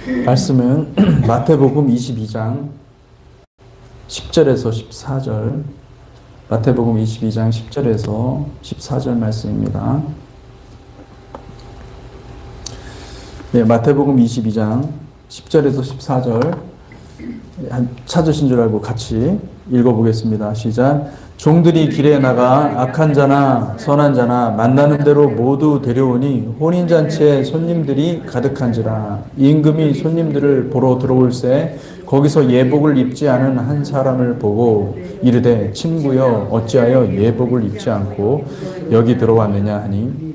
말씀은 마태복음 22장 10절에서 14절, 마태복음 22장 10절에서 14절 말씀입니다. 네, 마태복음 22장 10절에서 14절 찾으신 줄 알고 같이 읽어보겠습니다. 시작. 종들이 길에 나가 악한 자나 선한 자나 만나는 대로 모두 데려오니 혼인잔치에 손님들이 가득한지라. 임금이 손님들을 보러 들어올새 거기서 예복을 입지 않은 한 사람을 보고 이르되 친구여 어찌하여 예복을 입지 않고 여기 들어왔느냐 하니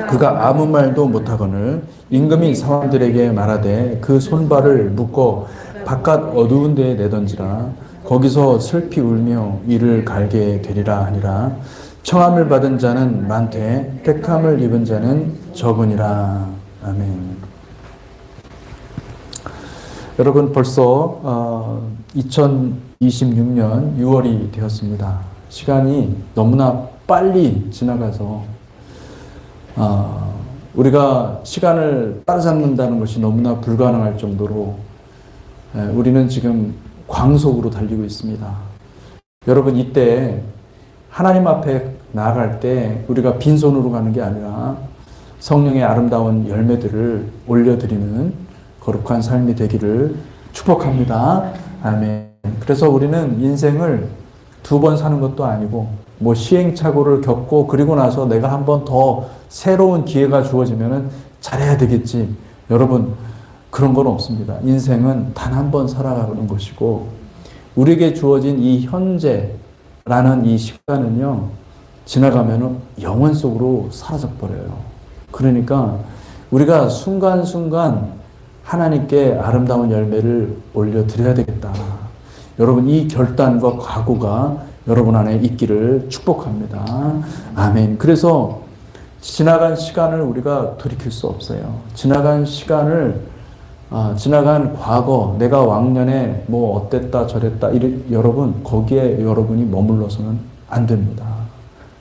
그가 아무 말도 못하거늘 임금이 사람들에게 말하되 그 손발을 묶어 바깥 어두운 데에 내던지라. 거기서 슬피 울며 이를 갈게 되리라 하니라. 청함을 받은 자는 많되 택함을 입은 자는 적으니라. 아멘. 여러분 벌써 2026년 6월이 되었습니다. 시간이 너무나 빨리 지나가서 우리가 시간을 따라잡는다는 것이 너무나 불가능할 정도로 우리는 지금 광속으로 달리고 있습니다. 여러분 이때 하나님 앞에 나아갈 때 우리가 빈손으로 가는 게 아니라 성령의 아름다운 열매들을 올려드리는 거룩한 삶이 되기를 축복합니다. 아멘. 그래서 우리는 인생을 두 번 사는 것도 아니고 뭐 시행착오를 겪고 그리고 나서 내가 한 번 더 새로운 기회가 주어지면 잘해야 되겠지. 여러분 그런 건 없습니다. 인생은 단 한 번 살아가는 것이고 우리에게 주어진 이 현재라는 이 시간은요 지나가면 영원 속으로 사라져버려요. 그러니까 우리가 순간순간 하나님께 아름다운 열매를 올려드려야 되겠다. 여러분 이 결단과 각오가 여러분 안에 있기를 축복합니다. 아멘. 그래서 지나간 시간을 우리가 돌이킬 수 없어요. 지나간 과거, 내가 왕년에 뭐 어땠다 저랬다, 여러분 거기에 여러분이 머물러서는 안 됩니다.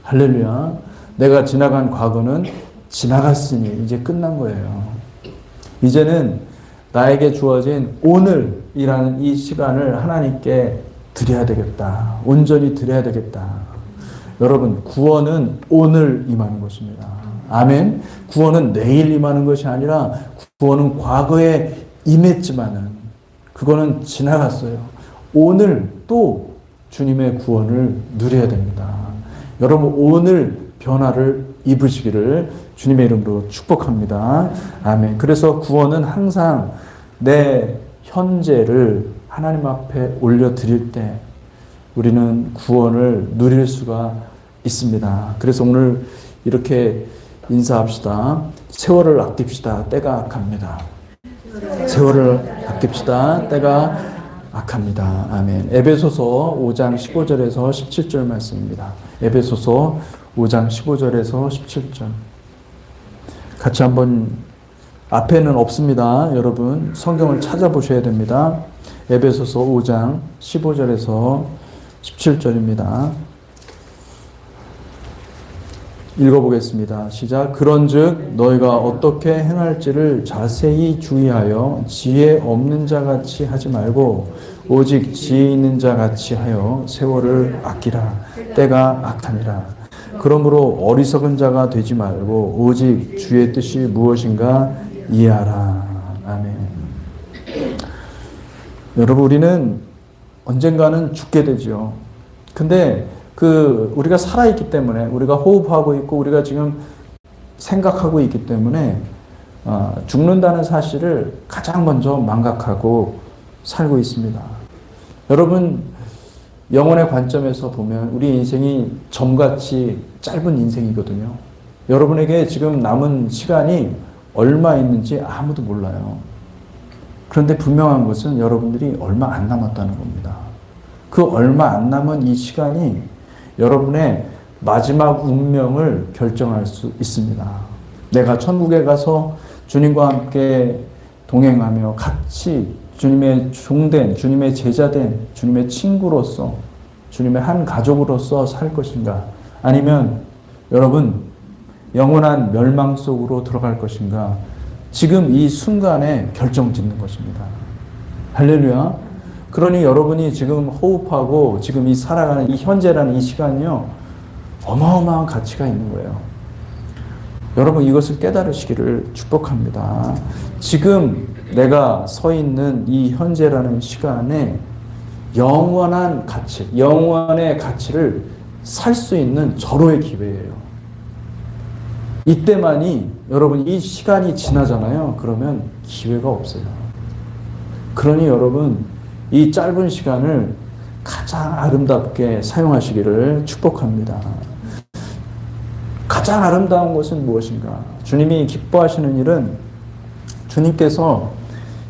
할렐루야. 내가 지나간 과거는 지나갔으니 이제 끝난 거예요. 이제는 나에게 주어진 오늘이라는 이 시간을 하나님께 드려야 되겠다. 온전히 드려야 되겠다. 여러분 구원은 오늘 임하는 것입니다. 아멘. 구원은 내일 임하는 것이 아니라 구원은 과거에 임했지만은 그거는 지나갔어요. 오늘 또 주님의 구원을 누려야 됩니다. 여러분 오늘 변화를 입으시기를 주님의 이름으로 축복합니다. 아멘. 그래서 구원은 항상 내 현재를 하나님 앞에 올려드릴 때 우리는 구원을 누릴 수가 있습니다. 그래서 오늘 이렇게 인사합시다. 세월을 아낍시다. 때가 악합니다. 세월을 아낍시다. 때가 악합니다. 아멘. 에베소서 5장 15절에서 17절 말씀입니다. 에베소서 5장 15절에서 17절. 같이 한번 앞에는 없습니다. 여러분 성경을 찾아보셔야 됩니다. 에베소서 5장 15절에서 17절입니다. 읽어보겠습니다. 시작. 그런즉 너희가 어떻게 행할지를 자세히 주의하여 지혜 없는 자 같이 하지 말고 오직 지혜 있는 자 같이 하여 세월을 아끼라. 때가 악하니라. 그러므로 어리석은 자가 되지 말고 오직 주의 뜻이 무엇인가 이해하라. 아멘. 여러분 우리는 언젠가는 죽게 되죠. 근데 우리가 살아있기 때문에 우리가 호흡하고 있고 우리가 지금 생각하고 있기 때문에 죽는다는 사실을 가장 먼저 망각하고 살고 있습니다. 여러분 영혼의 관점에서 보면 우리 인생이 점같이 짧은 인생이거든요. 여러분에게 지금 남은 시간이 얼마 있는지 아무도 몰라요. 그런데 분명한 것은 여러분들이 얼마 안 남았다는 겁니다. 그 얼마 안 남은 이 시간이 여러분의 마지막 운명을 결정할 수 있습니다. 내가 천국에 가서 주님과 함께 동행하며 같이 주님의 종된, 주님의 제자된, 주님의 친구로서, 주님의 한 가족으로서 살 것인가? 아니면 여러분 영원한 멸망 속으로 들어갈 것인가? 지금 이 순간에 결정짓는 것입니다. 할렐루야. 그러니 여러분이 지금 호흡하고 지금 이 살아가는 이 현재라는 이 시간이요, 어마어마한 가치가 있는 거예요. 여러분 이것을 깨달으시기를 축복합니다. 지금 내가 서 있는 이 현재라는 시간에 영원한 가치, 영원의 가치를 살 수 있는 절호의 기회예요. 이때만이 여러분 이 시간이 지나잖아요. 그러면 기회가 없어요. 그러니 여러분 이 짧은 시간을 가장 아름답게 사용하시기를 축복합니다. 가장 아름다운 것은 무엇인가? 주님이 기뻐하시는 일은 주님께서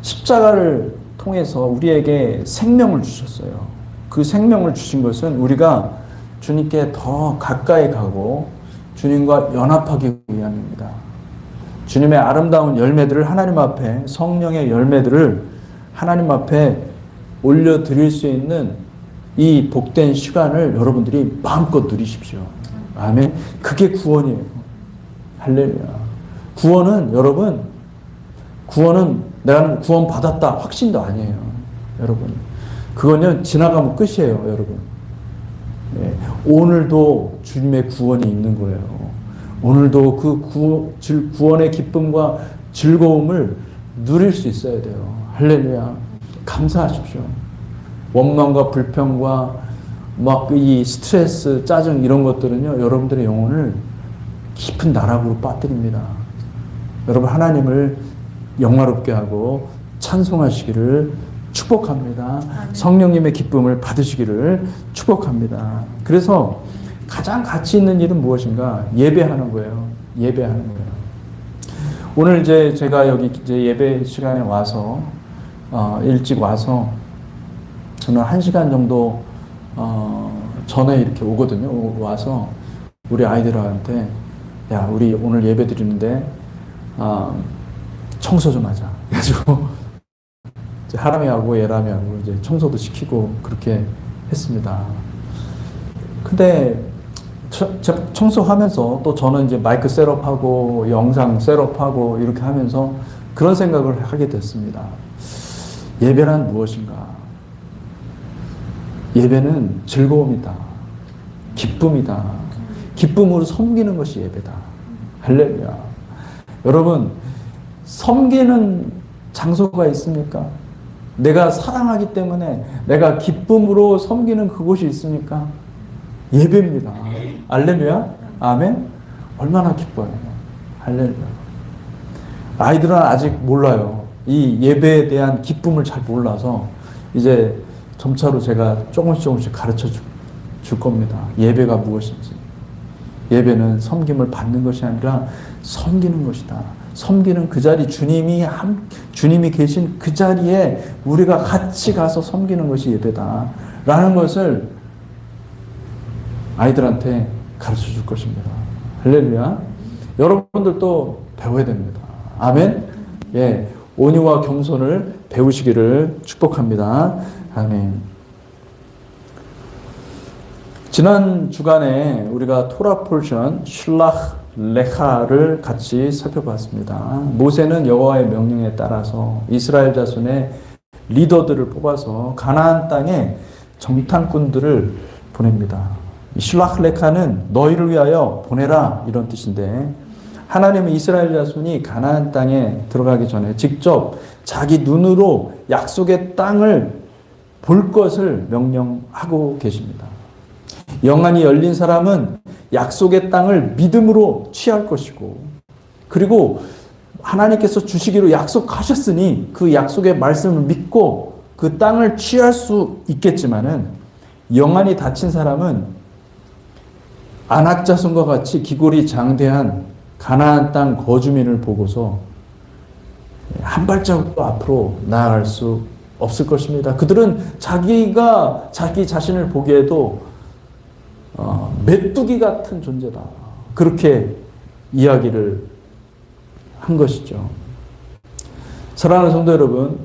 십자가를 통해서 우리에게 생명을 주셨어요. 그 생명을 주신 것은 우리가 주님께 더 가까이 가고 주님과 연합하기 위함입니다. 주님의 아름다운 열매들을 하나님 앞에, 성령의 열매들을 하나님 앞에 올려드릴 수 있는 이 복된 시간을 여러분들이 마음껏 누리십시오. 아멘. 그게 구원이에요. 할렐루야. 구원은 여러분, 구원은 내가 구원 받았다 확신도 아니에요. 여러분. 그거는 지나가면 끝이에요. 여러분. 네. 오늘도 주님의 구원이 있는 거예요. 오늘도 그 구원의 기쁨과 즐거움을 누릴 수 있어야 돼요. 할렐루야. 감사하십시오. 원망과 불평과 막 이 스트레스, 짜증 이런 것들은요, 여러분들의 영혼을 깊은 나락으로 빠뜨립니다. 여러분 하나님을 영화롭게 하고 찬송하시기를 축복합니다. 성령님의 기쁨을 받으시기를 축복합니다. 그래서 가장 가치 있는 일은 무엇인가? 예배하는 거예요. 예배하는 거예요. 오늘 이제 제가 여기 이제 예배 시간에 와서 일찍 와서 저는 1시간 정도 전에 이렇게 오거든요. 와서 우리 아이들한테 야, 우리 오늘 예배 드리는데 청소 좀 하자. 그래가지고 하람이하고 예람이하고 이제 청소도 시키고 그렇게 했습니다. 근데 청소하면서 또 저는 이제 마이크 셋업하고 영상 셋업하고 이렇게 하면서 그런 생각을 하게 됐습니다. 예배란 무엇인가? 예배는 즐거움이다. 기쁨이다. 기쁨으로 섬기는 것이 예배다. 할렐루야. 여러분, 섬기는 장소가 있습니까? 내가 사랑하기 때문에 내가 기쁨으로 섬기는 그곳이 있습니까? 예배입니다. 할렐루야. 아멘. 얼마나 기뻐요. 할렐루야. 아이들은 아직 몰라요. 이 예배에 대한 기쁨을 잘 몰라서 이제 점차로 제가 조금씩 가르쳐 줄 겁니다. 예배가 무엇인지. 예배는 섬김을 받는 것이 아니라 섬기는 것이다. 섬기는 그 자리, 주님이 계신 그 자리에 우리가 같이 가서 섬기는 것이 예배다. 라는 것을 아이들한테 가르쳐 줄 것입니다. 할렐루야. 여러분들도 배워야 됩니다. 아멘. 예. 온유와 겸손을 배우시기를 축복합니다. 아멘. 지난 주간에 우리가 토라 포션 슐라흐 레하를 같이 살펴봤습니다. 모세는 여호와의 명령에 따라서 이스라엘 자손의 리더들을 뽑아서 가나안 땅에 정탐꾼들을 보냅니다. 슐라흐 레하는 너희를 위하여 보내라 이런 뜻인데, 하나님은 이스라엘 자손이 가나안 땅에 들어가기 전에 직접 자기 눈으로 약속의 땅을 볼 것을 명령하고 계십니다. 영안이 열린 사람은 약속의 땅을 믿음으로 취할 것이고, 그리고 하나님께서 주시기로 약속하셨으니 그 약속의 말씀을 믿고 그 땅을 취할 수 있겠지만은, 영안이 닫힌 사람은 안악자손과 같이 기골이 장대한 가나안 땅 거주민을 보고서 한 발자국도 앞으로 나아갈 수 없을 것입니다. 그들은 자기가 자기 자신을 보기에도 메뚜기 같은 존재다. 그렇게 이야기를 한 것이죠. 사랑하는 성도 여러분,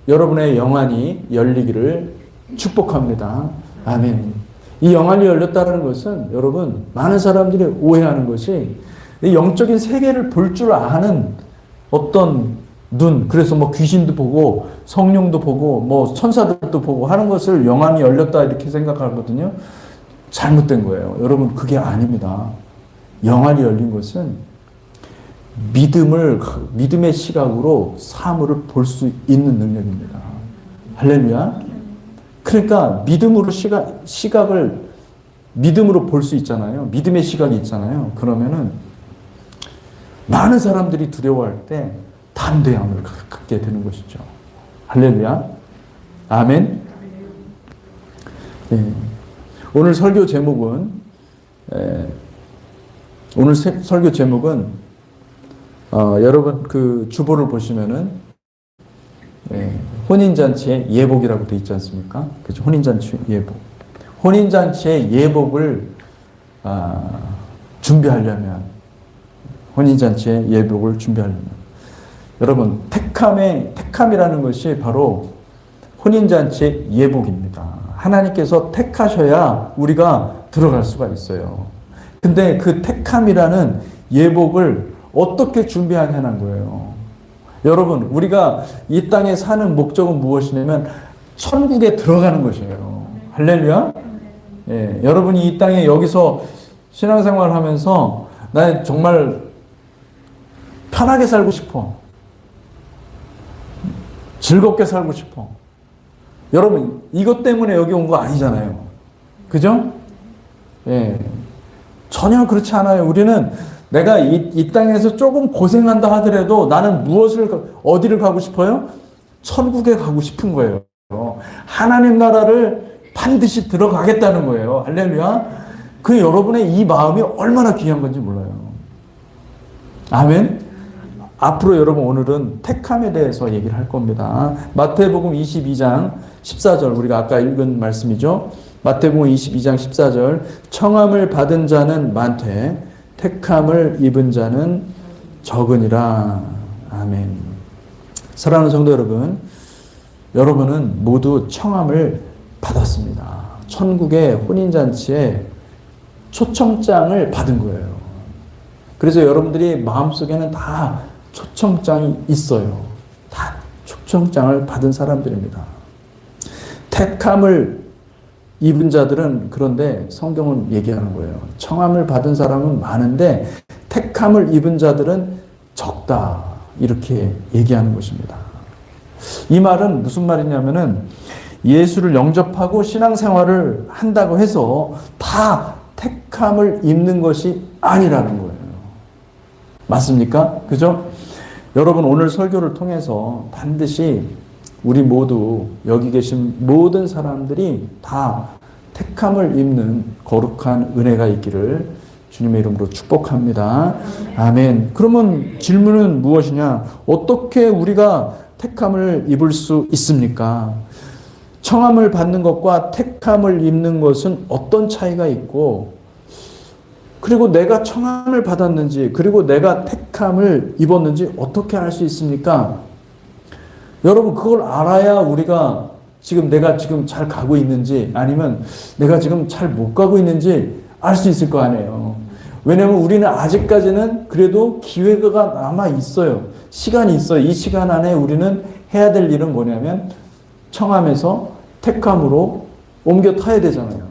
여러분의 영안이 열리기를 축복합니다. 아멘. 이 영안이 열렸다는 것은 여러분, 많은 사람들이 오해하는 것이 영적인 세계를 볼 줄 아는 어떤 눈, 그래서 뭐 귀신도 보고 성령도 보고 뭐 천사들도 보고 하는 것을 영안이 열렸다 이렇게 생각하거든요. 잘못된 거예요. 여러분, 그게 아닙니다. 영안이 열린 것은 믿음의 시각으로 사물을 볼 수 있는 능력입니다. 할렐루야. 그러니까 믿음으로 시각을 믿음으로 볼 수 있잖아요. 믿음의 시각이 있잖아요. 그러면은 많은 사람들이 두려워할 때 담대함을 갖게 되는 것이죠. 할렐루야. 아멘. 네. 오늘 설교 제목은 여러분 그 주보를 보시면은 혼인잔치의 예복이라고 되어 있지 않습니까? 그렇죠? 혼인잔치 예복. 혼인잔치의 예복을 준비하려면, 혼인잔치의 예복을 준비하려면, 여러분, 택함이라는 것이 바로 혼인잔치의 예복입니다. 하나님께서 택하셔야 우리가 들어갈 수가 있어요. 근데 그 택함이라는 예복을 어떻게 준비하냐는 거예요. 여러분, 우리가 이 땅에 사는 목적은 무엇이냐면 천국에 들어가는 것이에요. 할렐루야. 예, 여러분이 이 땅에 여기서 신앙생활을 하면서 나 정말 편하게 살고 싶어. 즐겁게 살고 싶어. 여러분, 이것 때문에 여기 온 거 아니잖아요. 그죠? 예. 전혀 그렇지 않아요. 우리는 내가 이 땅에서 조금 고생한다 하더라도 나는 어디를 가고 싶어요? 천국에 가고 싶은 거예요. 하나님 나라를 반드시 들어가겠다는 거예요. 할렐루야. 그 여러분의 이 마음이 얼마나 귀한 건지 몰라요. 아멘. 앞으로 여러분 오늘은 택함에 대해서 얘기를 할 겁니다. 마태복음 22장 14절, 우리가 아까 읽은 말씀이죠. 마태복음 22장 14절, 청함을 받은 자는 많되 택함을 입은 자는 적으니라. 아멘. 사랑하는 성도 여러분, 여러분은 모두 청함을 받았습니다. 천국의 혼인잔치에 초청장을 받은 거예요. 그래서 여러분들이 마음속에는 다 초청장이 있어요. 다 초청장을 받은 사람들입니다. 택함을 입은 자들은, 그런데 성경은 얘기하는 거예요. 청함을 받은 사람은 많은데 택함을 입은 자들은 적다. 이렇게 얘기하는 것입니다. 이 말은 무슨 말이냐면은 예수를 영접하고 신앙생활을 한다고 해서 다 택함을 입는 것이 아니라는 거예요. 맞습니까? 그죠? 여러분, 오늘 설교를 통해서 반드시 우리 모두, 여기 계신 모든 사람들이 다 택함을 입는 거룩한 은혜가 있기를 주님의 이름으로 축복합니다. 아멘. 그러면 질문은 무엇이냐? 어떻게 우리가 택함을 입을 수 있습니까? 청함을 받는 것과 택함을 입는 것은 어떤 차이가 있고, 그리고 내가 청함을 받았는지, 그리고 내가 택함을 입었는지 어떻게 알 수 있습니까? 여러분, 그걸 알아야 우리가 내가 지금 잘 가고 있는지, 아니면 내가 지금 잘 못 가고 있는지 알 수 있을 거 아니에요. 왜냐하면 우리는 아직까지는 그래도 기회가 남아 있어요. 시간이 있어요. 이 시간 안에 우리는 해야 될 일은 뭐냐면 청함에서 택함으로 옮겨 타야 되잖아요.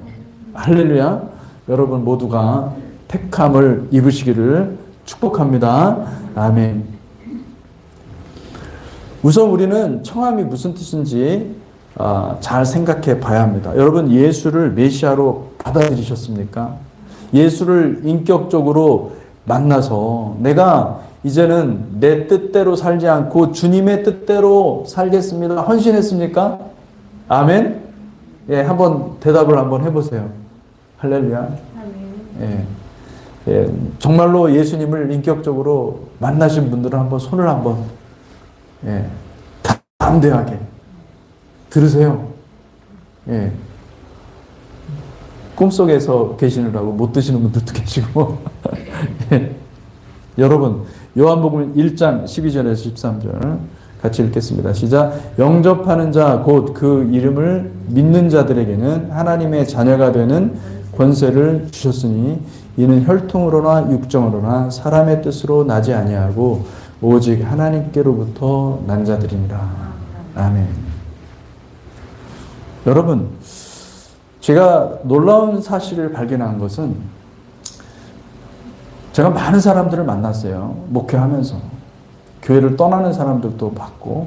할렐루야. 여러분 모두가 택함을 입으시기를 축복합니다. 아멘. 우선 우리는 청함이 무슨 뜻인지 잘 생각해 봐야 합니다. 여러분, 예수를 메시아로 받아들이셨습니까? 예수를 인격적으로 만나서 내가 이제는 내 뜻대로 살지 않고 주님의 뜻대로 살겠습니다. 헌신했습니까? 아멘? 예, 한번 대답을 한번 해보세요. 할렐루야. 예, 정말로 예수님을 인격적으로 만나신 분들은 한번 손을 한번, 담대하게 들으세요. 예. 꿈속에서 계시느라고 못 드시는 분들도 계시고. 예. 여러분, 요한복음 1장 12절에서 13절 같이 읽겠습니다. 시작. 영접하는 자 곧 그 이름을 믿는 자들에게는 하나님의 자녀가 되는 권세를 주셨으니 이는 혈통으로나 육정으로나 사람의 뜻으로 나지 아니하고 오직 하나님께로부터 난 자들이니라. 아멘. 여러분, 제가 놀라운 사실을 발견한 것은 제가 많은 사람들을 만났어요. 목회하면서. 교회를 떠나는 사람들도 봤고,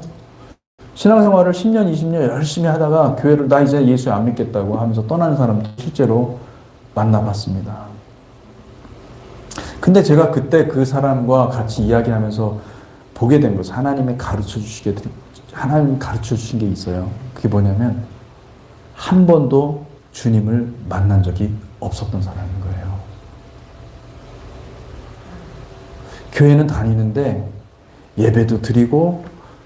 신앙생활을 10년, 20년 열심히 하다가 교회를 나 이제 예수 안 믿겠다고 하면서 떠나는 사람도 실제로 만나봤습니다. 근데 제가 그때 그 사람과 같이 이야기하면서 보게 된 것은 하나님 가르쳐 주신 게 있어요. 그게 뭐냐면 한 번도 주님을 만난 적이 없었던 사람인 거예요. 교회는 다니는데 예배도 드리고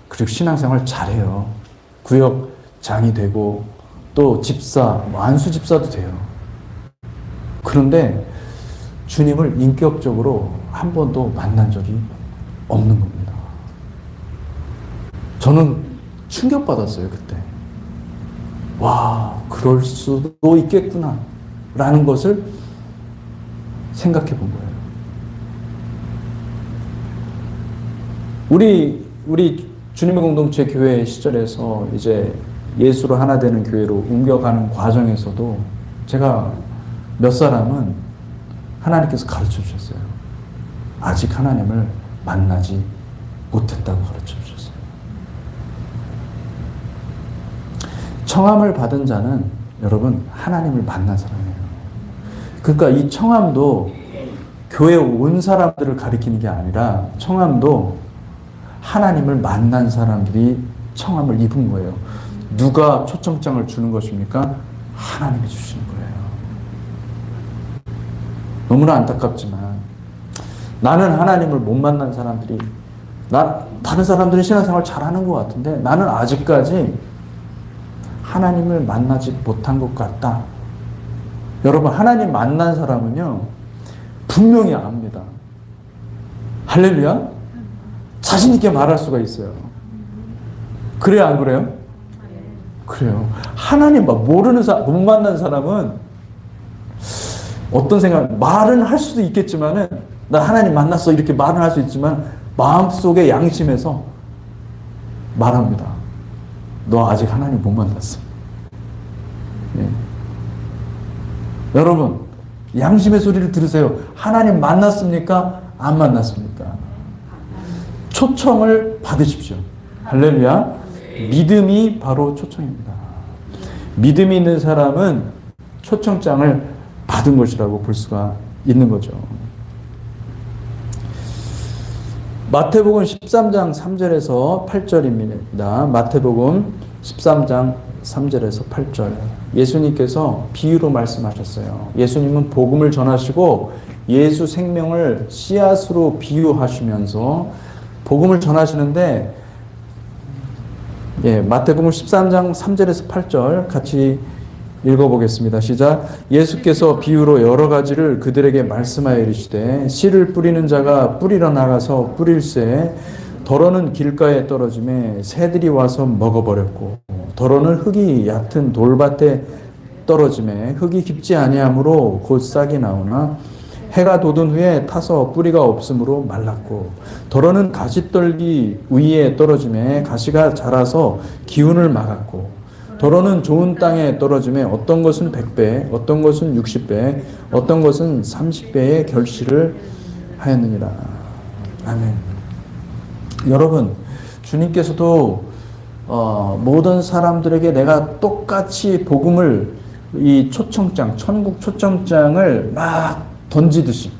그리고 신앙생활 잘해요. 구역장이 되고 또 집사, 안수 집사도 돼요. 그런데 주님을 인격적으로 한 번도 만난 적이 없는 겁니다. 저는 충격받았어요, 그때. 와, 그럴 수도 있겠구나 라는 것을 생각해 본 거예요. 우리 주님의 공동체 교회 시절에서 이제 예수로 하나 되는 교회로 옮겨가는 과정에서도 제가 몇 사람은 하나님께서 가르쳐 주셨어요. 아직 하나님을 만나지 못했다고 가르쳐 주셨어요. 청함을 받은 자는 여러분 하나님을 만난 사람이에요. 그러니까 이 청함도 교회에 온 사람들을 가리키는 게 아니라 청함도 하나님을 만난 사람들이 청함을 입은 거예요. 누가 초청장을 주는 것입니까? 하나님이 주시는 거예요. 너무나 안타깝지만 나는 하나님을 못 만난 사람들이 다른 사람들은 신앙생활 잘하는 것 같은데 나는 아직까지 하나님을 만나지 못한 것 같다. 여러분, 하나님 만난 사람은요 분명히 압니다. 할렐루야. 자신 있게 말할 수가 있어요. 그래요, 안 그래요? 그래요. 하나님 모르는 못 만난 사람은 어떤 생각, 말은 할 수도 있겠지만은 나 하나님 만났어 이렇게 말은 할 수 있지만 마음속에 양심에서 말합니다. 너 아직 하나님 못 만났어. 예. 여러분, 양심의 소리를 들으세요. 하나님 만났습니까? 안 만났습니까? 초청을 받으십시오. 할렐루야. 믿음이 바로 초청입니다. 믿음이 있는 사람은 초청장을 받은 것이라고 볼 수가 있는 거죠. 마태복음 13장 3절에서 8절입니다. 마태복음 13장 3절에서 8절. 예수님께서 비유로 말씀하셨어요. 예수님은 복음을 전하시고 예수 생명을 씨앗으로 비유하시면서 복음을 전하시는데, 마태복음 13장 3절에서 8절 같이 읽어보겠습니다. 시작. 예수께서 비유로 여러 가지를 그들에게 말씀하여 이르시되 씨를 뿌리는 자가 뿌리러 나가서 뿌릴새 더러는 길가에 떨어지매 새들이 와서 먹어버렸고 더러는 흙이 얕은 돌밭에 떨어지매 흙이 깊지 아니하므로 곧 싹이 나오나 해가 돋은 후에 타서 뿌리가 없으므로 말랐고 더러는 가시떨기 위에 떨어지매 가시가 자라서 기운을 막았고 더러는 좋은 땅에 떨어지매 어떤 것은 100배 어떤 것은 60배 어떤 것은 30배의 결실을 하였느니라. 아멘. 여러분, 주님께서도 모든 사람들에게 내가 똑같이 복음을 이 초청장, 천국 초청장을 막 던지듯이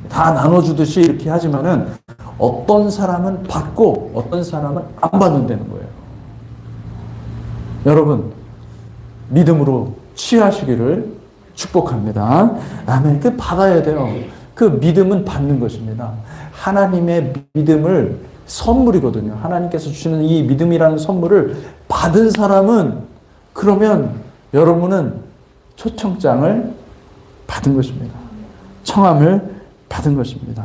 다 나눠주듯이 이렇게 하지만은 어떤 사람은 받고 어떤 사람은 안 받는다는 거예요. 여러분, 믿음으로 취하시기를 축복합니다. 아멘. 그 받아야 돼요. 그 믿음은 받는 것입니다. 하나님의 믿음을 선물이거든요. 하나님께서 주시는 이 믿음이라는 선물을 받은 사람은 그러면 여러분은 초청장을 받은 것입니다. 청함을 받은 것입니다.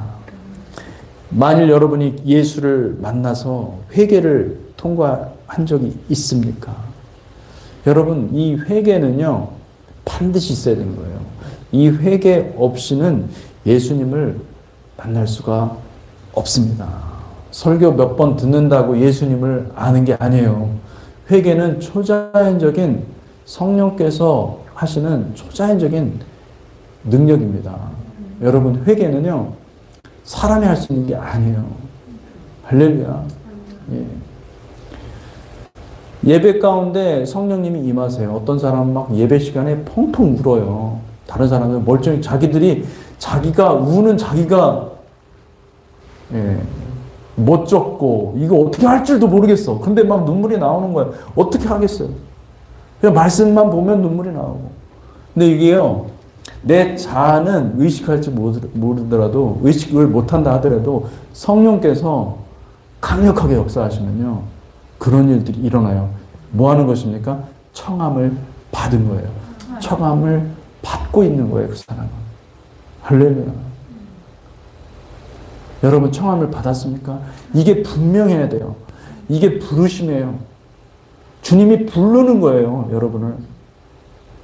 만일 여러분이 예수를 만나서 회개를 통과한 적이 있습니까? 여러분, 이 회개는요 반드시 있어야 되는 거예요. 이 회개 없이는 예수님을 만날 수가 없습니다. 설교 몇 번 듣는다고 예수님을 아는 게 아니에요. 회개는 초자연적인 성령께서 하시는 초자연적인 능력입니다. 여러분, 회개는요, 사람이 할 수 있는 게 아니에요. 할렐루야. 예. 예배 가운데 성령님이 임하세요. 어떤 사람은 막 예배 시간에 펑펑 울어요. 다른 사람은 멀쩡히 자기가 우는 자기가 멋졌고 이거 어떻게 할 줄도 모르겠어. 근데 막 눈물이 나오는 거예요. 어떻게 하겠어요? 그냥 말씀만 보면 눈물이 나오고. 근데 이게요, 내 자아는 의식할지 모르더라도, 의식을 못한다 하더라도 성령께서 강력하게 역사하시면요, 그런 일들이 일어나요. 뭐 하는 것입니까? 청함을 받은 거예요. 청함을 받고 있는 거예요, 그 사람은. 할렐루야. 여러분, 청함을 받았습니까? 이게 분명해야 돼요. 이게 부르심이에요. 주님이 부르는 거예요, 여러분을.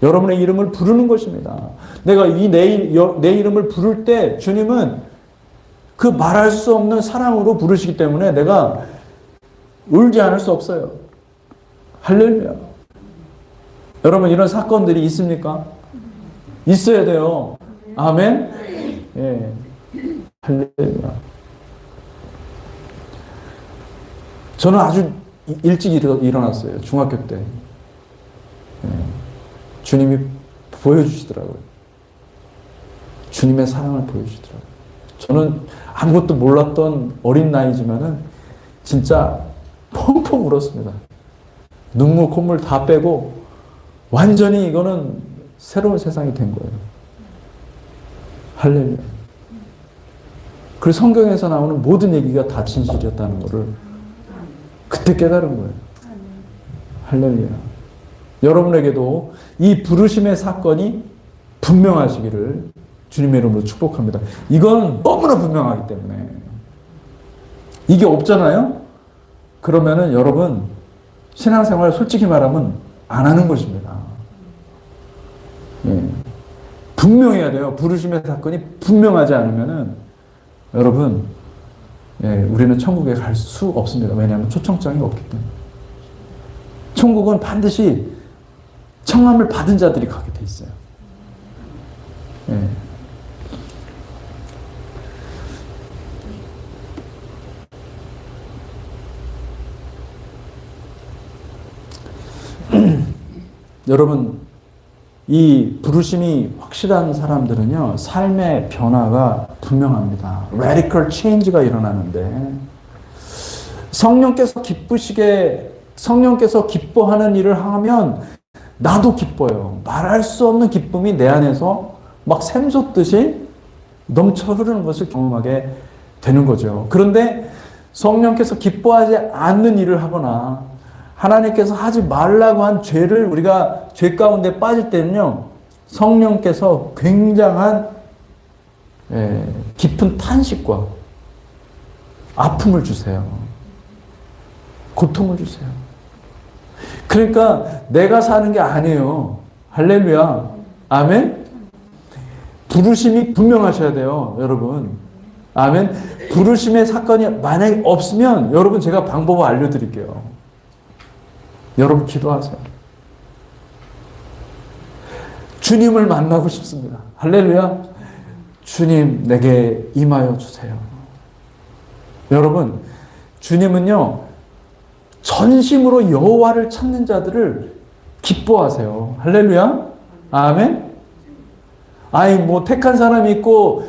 여러분의 이름을 부르는 것입니다. 내가 내 이름을 부를 때 주님은 그 말할 수 없는 사랑으로 부르시기 때문에 내가 울지 않을 수 없어요. 할렐루야. 여러분, 이런 사건들이 있습니까? 있어야 돼요. 아멘? 예. 할렐루야. 저는 아주 일찍 일어났어요. 중학교 때. 예. 주님이 보여주시더라고요. 주님의 사랑을 보여주시더라고요. 저는 아무것도 몰랐던 어린 나이지만은 진짜 펑펑 울었습니다. 눈물, 콧물 다 빼고 완전히 이거는 새로운 세상이 된 거예요. 할렐루야. 그래서 성경에서 나오는 모든 얘기가 다 진실이었다는 것을 그때 깨달은 거예요. 할렐루야. 여러분에게도 이 부르심의 사건이 분명하시기를 주님의 이름으로 축복합니다. 이건 너무나 분명하기 때문에. 이게 없잖아요? 그러면은 여러분, 신앙생활 솔직히 말하면 안 하는 것입니다. 예. 분명해야 돼요. 부르심의 사건이 분명하지 않으면은 여러분, 예, 우리는 천국에 갈 수 없습니다. 왜냐하면 초청장이 없기 때문에. 천국은 반드시 청함을 받은 자들이 가게 돼 있어요. 예. 여러분, 이 부르심이 확실한 사람들은요, 삶의 변화가 분명합니다. radical change가 일어나는데, 성령께서 기뻐하는 일을 하면 나도 기뻐요. 말할 수 없는 기쁨이 내 안에서 막 샘솟듯이 넘쳐 흐르는 것을 경험하게 되는 거죠. 그런데 성령께서 기뻐하지 않는 일을 하거나 하나님께서 하지 말라고 한 죄를 우리가 죄 가운데 빠질 때는요, 성령께서 굉장한 깊은 탄식과 아픔을 주세요. 고통을 주세요. 그러니까 내가 사는 게 아니에요. 할렐루야. 아멘. 부르심이 분명하셔야 돼요, 여러분. 아멘. 부르심의 사건이 만약에 없으면 여러분, 제가 방법을 알려드릴게요. 여러분 기도하세요. 주님을 만나고 싶습니다. 할렐루야. 주님, 내게 임하여 주세요. 여러분, 주님은요, 전심으로 여호와를 찾는 자들을 기뻐하세요. 할렐루야. 아멘. 아니, 뭐 택한 사람이 있고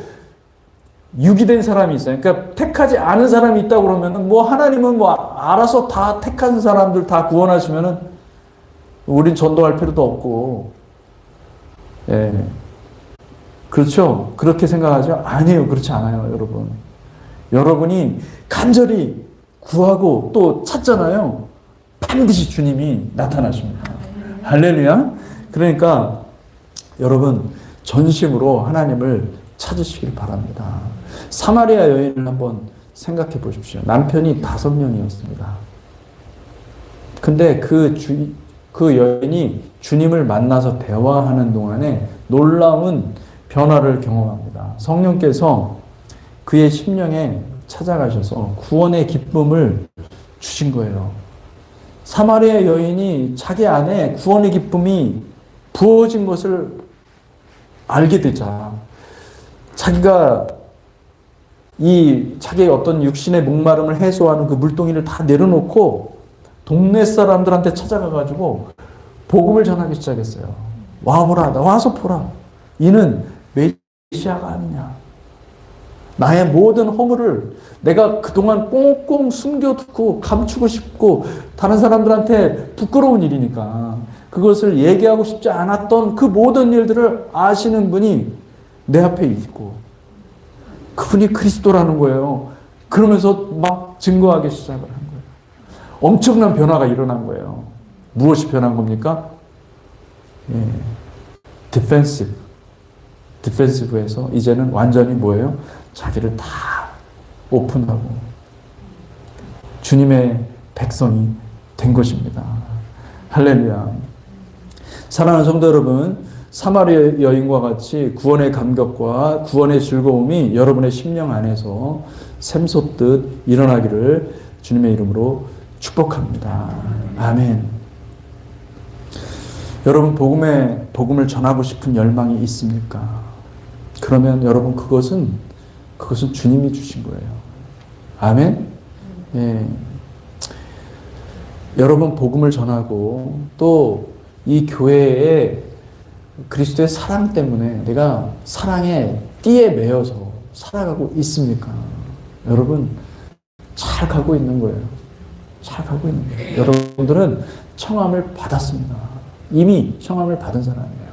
유기된 사람이 있어요. 그러니까 택하지 않은 사람이 있다고 그러면은 뭐 하나님은 뭐 알아서 다 택한 사람들 다 구원하시면은 우린 전도할 필요도 없고, 예, 그렇죠? 그렇게 생각하죠? 아니에요. 그렇지 않아요, 여러분. 여러분이 간절히 구하고 또 찾잖아요. 반드시 주님이 나타나십니다. 할렐루야. 그러니까 여러분, 전심으로 하나님을 찾으시길 바랍니다. 사마리아 여인을 한번 생각해 보십시오. 남편이 5명이었습니다. 근데 그 여인이 주님을 만나서 대화하는 동안에 놀라운 변화를 경험합니다. 성령께서 그의 심령에 찾아가셔서 구원의 기쁨을 주신 거예요. 사마리아 여인이 자기 안에 구원의 기쁨이 부어진 것을 알게 되자 자기가 자기의 어떤 육신의 목마름을 해소하는 그 물동이를 다 내려놓고 동네 사람들한테 찾아가가지고 복음을 전하기 시작했어요. 와보라, 와서 보라. 이는 메시아가 아니냐. 나의 모든 허물을 내가 그동안 꽁꽁 숨겨두고 감추고 싶고 다른 사람들한테 부끄러운 일이니까 그것을 얘기하고 싶지 않았던 그 모든 일들을 아시는 분이 내 앞에 있고 그분이 그리스도라는 거예요. 그러면서 막 증거하기 시작을 한 거예요. 엄청난 변화가 일어난 거예요. 무엇이 변한 겁니까? 디펜시브에서 이제는 완전히 뭐예요? 자기를 다 오픈하고 주님의 백성이 된 것입니다. 할렐루야. 사랑하는 성도 여러분, 사마리아 여인과 같이 구원의 감격과 구원의 즐거움이 여러분의 심령 안에서 샘솟듯 일어나기를 주님의 이름으로 축복합니다. 아멘. 여러분 복음을 전하고 싶은 열망이 있습니까? 그러면 여러분 그것은 주님이 주신 거예요. 아멘. 예. 여러분 복음을 전하고 또 이 교회에 그리스도의 사랑 때문에 내가 사랑의 띠에 매여서 살아가고 있습니까? 여러분 잘 가고 있는 거예요. 잘 가고 있는 거예요. 여러분들은 청함을 받았습니다. 이미 청함을 받은 사람이에요.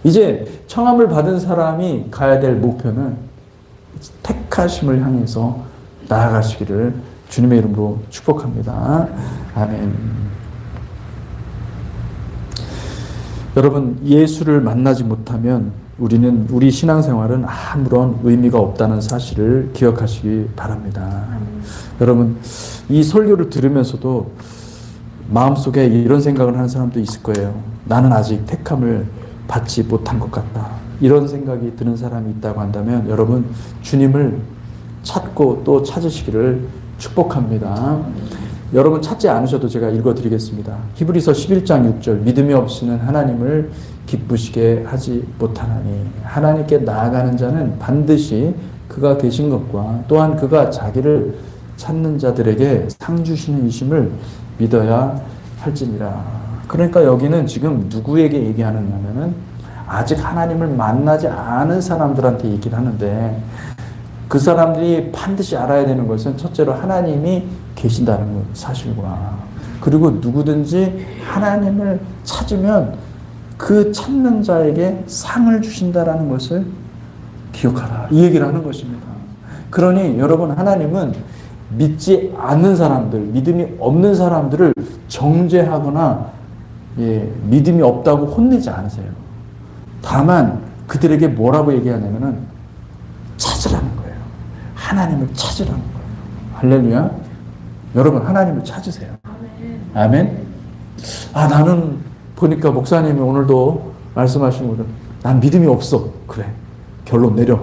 이제 청함을 받은 사람이 가야 될 목표는 택하심을 향해서 나아가시기를 주님의 이름으로 축복합니다. 아멘. 여러분, 예수를 만나지 못하면 우리 신앙생활은 아무런 의미가 없다는 사실을 기억하시기 바랍니다. 여러분, 이 설교를 들으면서도 마음속에 이런 생각을 하는 사람도 있을 거예요. 나는 아직 택함을 받지 못한 것 같다. 이런 생각이 드는 사람이 있다고 한다면 여러분, 주님을 찾고 또 찾으시기를 축복합니다. 여러분 찾지 않으셔도 제가 읽어드리겠습니다. 히브리서 11장 6절 믿음이 없이는 하나님을 기쁘시게 하지 못하나니 하나님께 나아가는 자는 반드시 그가 계신 것과 또한 그가 자기를 찾는 자들에게 상 주시는 이심을 믿어야 할지니라. 그러니까 여기는 지금 누구에게 얘기하느냐면은 아직 하나님을 만나지 않은 사람들한테 얘기를 하는데 그 사람들이 반드시 알아야 되는 것은 첫째로 하나님이 계신다는 사실과 그리고 누구든지 하나님을 찾으면 그 찾는 자에게 상을 주신다라는 것을 기억하라. 이 얘기를 하는 것입니다. 그러니 여러분 하나님은 믿지 않는 사람들, 믿음이 없는 사람들을 정죄하거나 믿음이 없다고 혼내지 않으세요. 다만 그들에게 뭐라고 얘기하냐면은 찾으라는 거예요. 하나님을 찾으라는 거예요. 할렐루야. 여러분 하나님을 찾으세요. 아멘. 나는 보니까 목사님이 오늘도 말씀하신 거죠. 난 믿음이 없어. 그래. 결론 내려.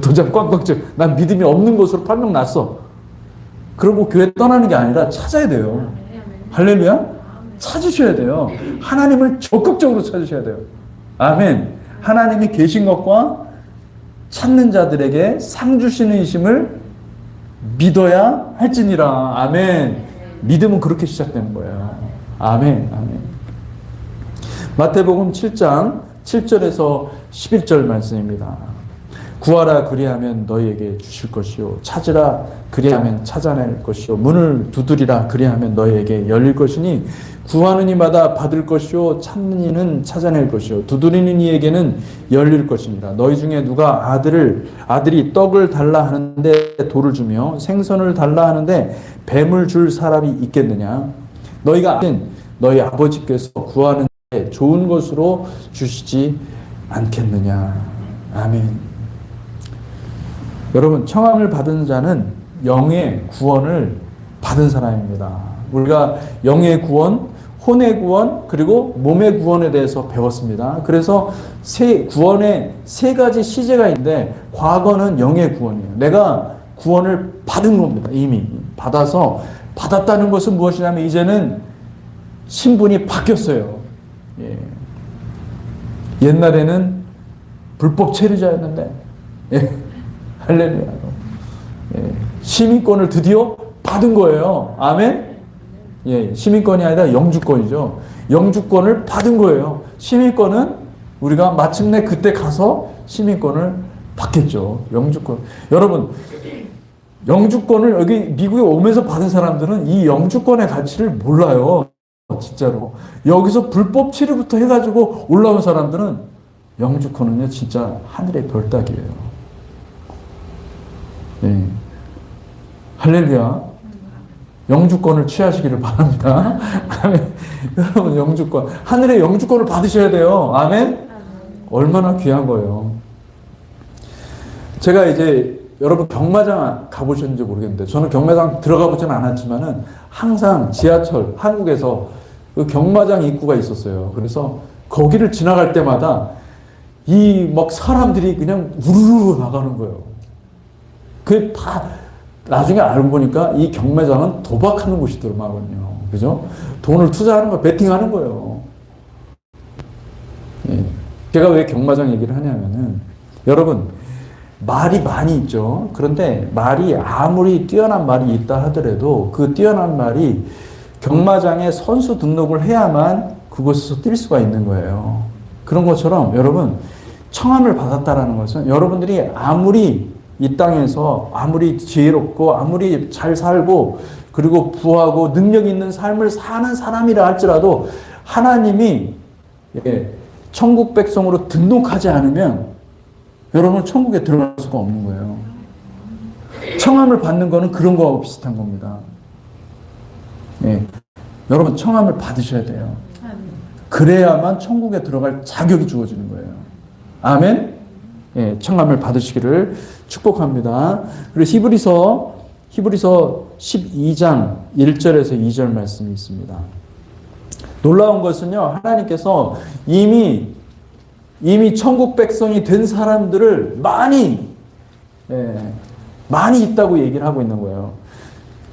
도장 꽝꽝 찍어. 난 믿음이 없는 것으로 판명 났어. 그러고 교회 떠나는 게 아니라 찾아야 돼요. 할렐루야. 찾으셔야 돼요. 하나님을 적극적으로 찾으셔야 돼요. 아멘. 하나님이 계신 것과 찾는 자들에게 상 주시는 이심을 믿어야 할지니라. 아멘. 믿음은 그렇게 시작되는 거예요. 아멘. 아멘. 마태복음 7장 7절에서 11절 말씀입니다. 구하라 그리하면 너희에게 주실 것이요 찾으라 그리하면 찾아낼 것이요 문을 두드리라 그리하면 너희에게 열릴 것이니 구하는 이마다 받을 것이요 찾는 이는 찾아낼 것이요 두드리는 이에게는 열릴 것이니라. 너희 중에 누가 아들이 떡을 달라 하는데 돌을 주며 생선을 달라 하는데 뱀을 줄 사람이 있겠느냐. 너희가 너희 아버지께서 구하는 데 좋은 것으로 주시지 않겠느냐. 아멘. 여러분 청함을 받은 자는 영의 구원을 받은 사람입니다. 우리가 영의 구원, 혼의 구원, 그리고 몸의 구원에 대해서 배웠습니다. 그래서 구원에 세 가지 시제가 있는데 과거는 영의 구원이에요. 내가 구원을 받은 겁니다. 이미 받았다는 것은 무엇이냐면 이제는 신분이 바뀌었어요. 예. 옛날에는 불법 체류자였는데, 예. 할렐루야. 예. 시민권을 드디어 받은 거예요. 아멘? 예. 시민권이 아니라 영주권이죠. 영주권을 받은 거예요. 시민권은 우리가 마침내 그때 가서 시민권을 받겠죠. 영주권. 여러분, 영주권을 여기 미국에 오면서 받은 사람들은 이 영주권의 가치를 몰라요. 진짜로. 여기서 불법 체류부터 해가지고 올라온 사람들은 영주권은요, 진짜 하늘의 별따기예요. 네. 할렐루야. 영주권을 취하시기를 바랍니다. 아멘. 여러분, 영주권. 하늘의 영주권을 받으셔야 돼요. 아멘? 얼마나 귀한 거예요. 제가 이제 여러분 경마장 가보셨는지 모르겠는데 저는 경마장 들어가 보지는 않았지만은 항상 지하철, 한국에서 그 경마장 입구가 있었어요. 그래서 거기를 지나갈 때마다 이 막 사람들이 그냥 우르르 나가는 거예요. 그게 다 나중에 알고 보니까 이 경매장은 도박하는 곳이더라고요. 그죠? 돈을 투자하는 거, 베팅하는 거예요. 예. 제가 왜 경마장 얘기를 하냐면은 여러분 말이 많이 있죠. 그런데 말이 아무리 뛰어난 말이 있다 하더라도 그 뛰어난 말이 경마장에 선수 등록을 해야만 그곳에서 뛸 수가 있는 거예요. 그런 것처럼 여러분 청함을 받았다라는 것은 여러분들이 아무리 이 땅에서 아무리 지혜롭고 아무리 잘 살고 그리고 부하고 능력 있는 삶을 사는 사람이라 할지라도 하나님이 천국 백성으로 등록하지 않으면 여러분 천국에 들어갈 수가 없는 거예요. 청함을 받는 거는 그런 거하고 비슷한 겁니다. 예. 여러분 청함을 받으셔야 돼요. 그래야만 천국에 들어갈 자격이 주어지는 거예요. 아멘? 예, 청함을 받으시기를 축복합니다. 그리고 히브리서 12장 1절에서 2절 말씀이 있습니다. 놀라운 것은요, 하나님께서 이미 천국 백성이 된 사람들을 많이 있다고 얘기를 하고 있는 거예요.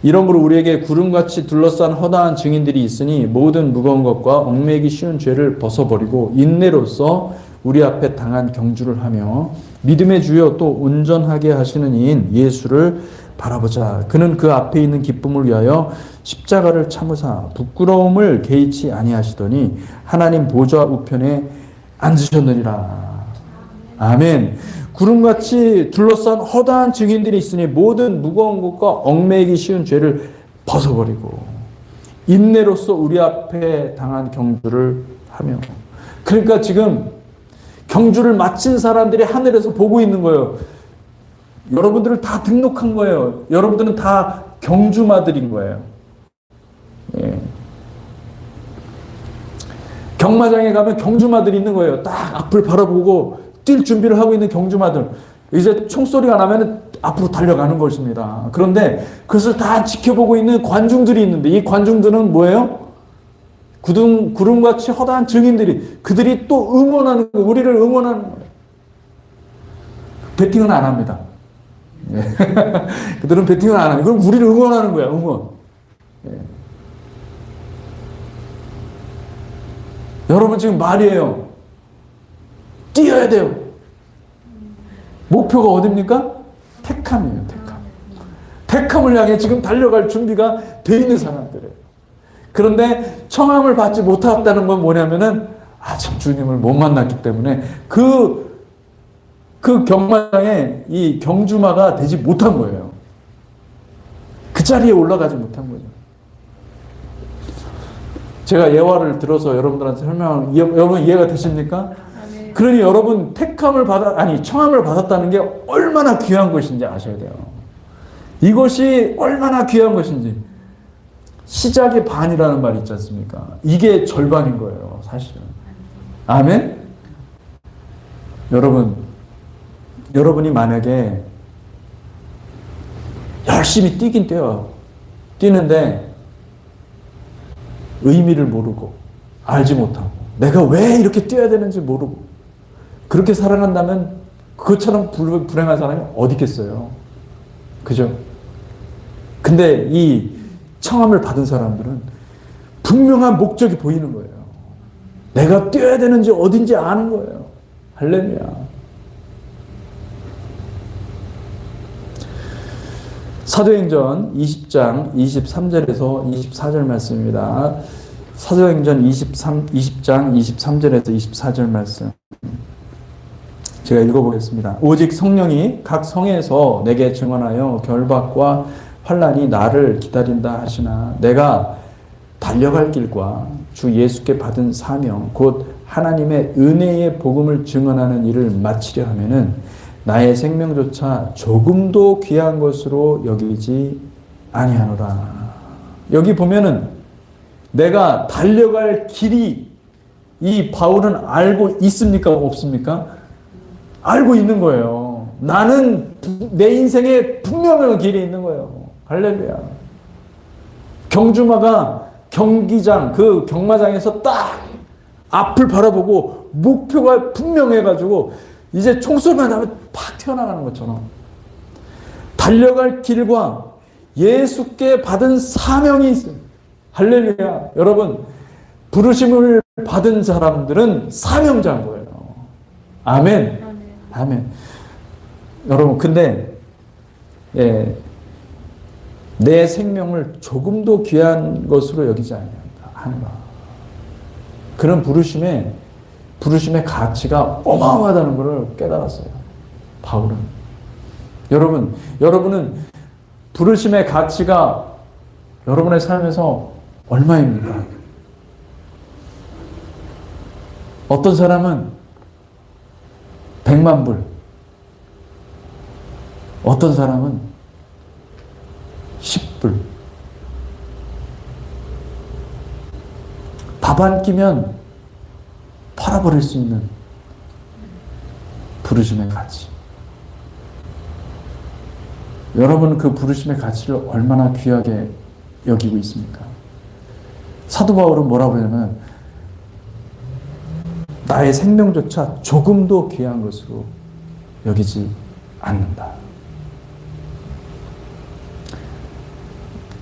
이러므로 우리에게 구름같이 둘러싼 허다한 증인들이 있으니 모든 무거운 것과 얽매이기 쉬운 죄를 벗어버리고 인내로써 우리 앞에 당한 경주를 하며 믿음의 주여 또 온전하게 하시는 이인 예수를 바라보자. 그는 그 앞에 있는 기쁨을 위하여 십자가를 참으사 부끄러움을 개의치 아니하시더니 하나님 보좌 우편에 앉으셨느니라. 아멘. 구름같이 둘러싼 허다한 증인들이 있으니 모든 무거운 것과 얽매이기 쉬운 죄를 벗어버리고 인내로써 우리 앞에 당한 경주를 하며. 그러니까 지금 경주를 마친 사람들이 하늘에서 보고 있는 거예요. 여러분들을 다 등록한 거예요. 여러분들은 다 경주마들인 거예요. 예. 경마장에 가면 경주마들이 있는 거예요. 딱 앞을 바라보고 뛸 준비를 하고 있는 경주마들. 이제 총소리가 나면 앞으로 달려가는 것입니다. 그런데 그것을 다 지켜보고 있는 관중들이 있는데 이 관중들은 뭐예요? 구름같이 허다한 증인들이 그들이 또 응원하는 거예요. 우리를 응원하는 거예요. 베팅은 안 합니다. 예. 그들은 베팅은 안 합니다. 그럼 우리를 응원하는 거야. 응원. 예. 여러분 지금 말이에요. 뛰어야 돼요. 목표가 어딥니까? 택함이에요. 택함. 택함을 향해 지금 달려갈 준비가 돼 있는 사람들이에요. 그런데 청함을 받지 못했다는 건 뭐냐면은 아직 주님을 못 만났기 때문에 그 경마장에 이 경주마가 되지 못한 거예요. 그 자리에 올라가지 못한 거죠. 제가 예화를 들어서 여러분들한테 여러분 이해가 되십니까? 그러니 여러분 청함을 받았다는 게 얼마나 귀한 것인지 아셔야 돼요. 이것이 얼마나 귀한 것인지. 시작의 반이라는 말이 있지 않습니까? 이게 절반인 거예요, 사실은. 아멘? 여러분이 만약에 열심히 뛰긴 뛰어요. 뛰는데 의미를 모르고 알지 못하고 내가 왜 이렇게 뛰어야 되는지 모르고 그렇게 살아간다면 그것처럼 불행한 사람이 어디 있겠어요? 그죠? 근데 이 청함을 받은 사람들은 분명한 목적이 보이는 거예요. 내가 뛰어야 되는지 어딘지 아는 거예요. 할렐루야. 사도행전 20장 23절에서 24절 말씀입니다. 사도행전 20장 23절에서 24절 말씀. 제가 읽어보겠습니다. 오직 성령이 각 성에서 내게 증언하여 결박과 환난이 나를 기다린다 하시나 내가 달려갈 길과 주 예수께 받은 사명 곧 하나님의 은혜의 복음을 증언하는 일을 마치려 하면은 나의 생명조차 조금도 귀한 것으로 여기지 아니하노라. 여기 보면은 내가 달려갈 길이 이 바울은 알고 있습니까? 없습니까? 알고 있는 거예요. 나는 내 인생에 분명한 길이 있는 거예요. 할렐루야. 경주마가 경기장, 그 경마장에서 딱 앞을 바라보고 목표가 분명해가지고 이제 총소리만 나면 팍 튀어나가는 것처럼 달려갈 길과 예수께 받은 사명이 있어요. 할렐루야. 여러분, 부르심을 받은 사람들은 사명자인 거예요. 아멘. 아멘. 여러분, 근데 내 생명을 조금도 귀한 것으로 여기지 않는다. 그런 부르심의 가치가 어마어마하다는 것을 깨달았어요. 바울은. 여러분은 부르심의 가치가 여러분의 삶에서 얼마입니까? 어떤 사람은 100만 불, 어떤 사람은 10불. 밥 한 끼면 팔아버릴 수 있는 부르심의 가치. 여러분은 그 부르심의 가치를 얼마나 귀하게 여기고 있습니까? 사도 바울은 뭐라고 그러냐면 나의 생명조차 조금도 귀한 것으로 여기지 않는다.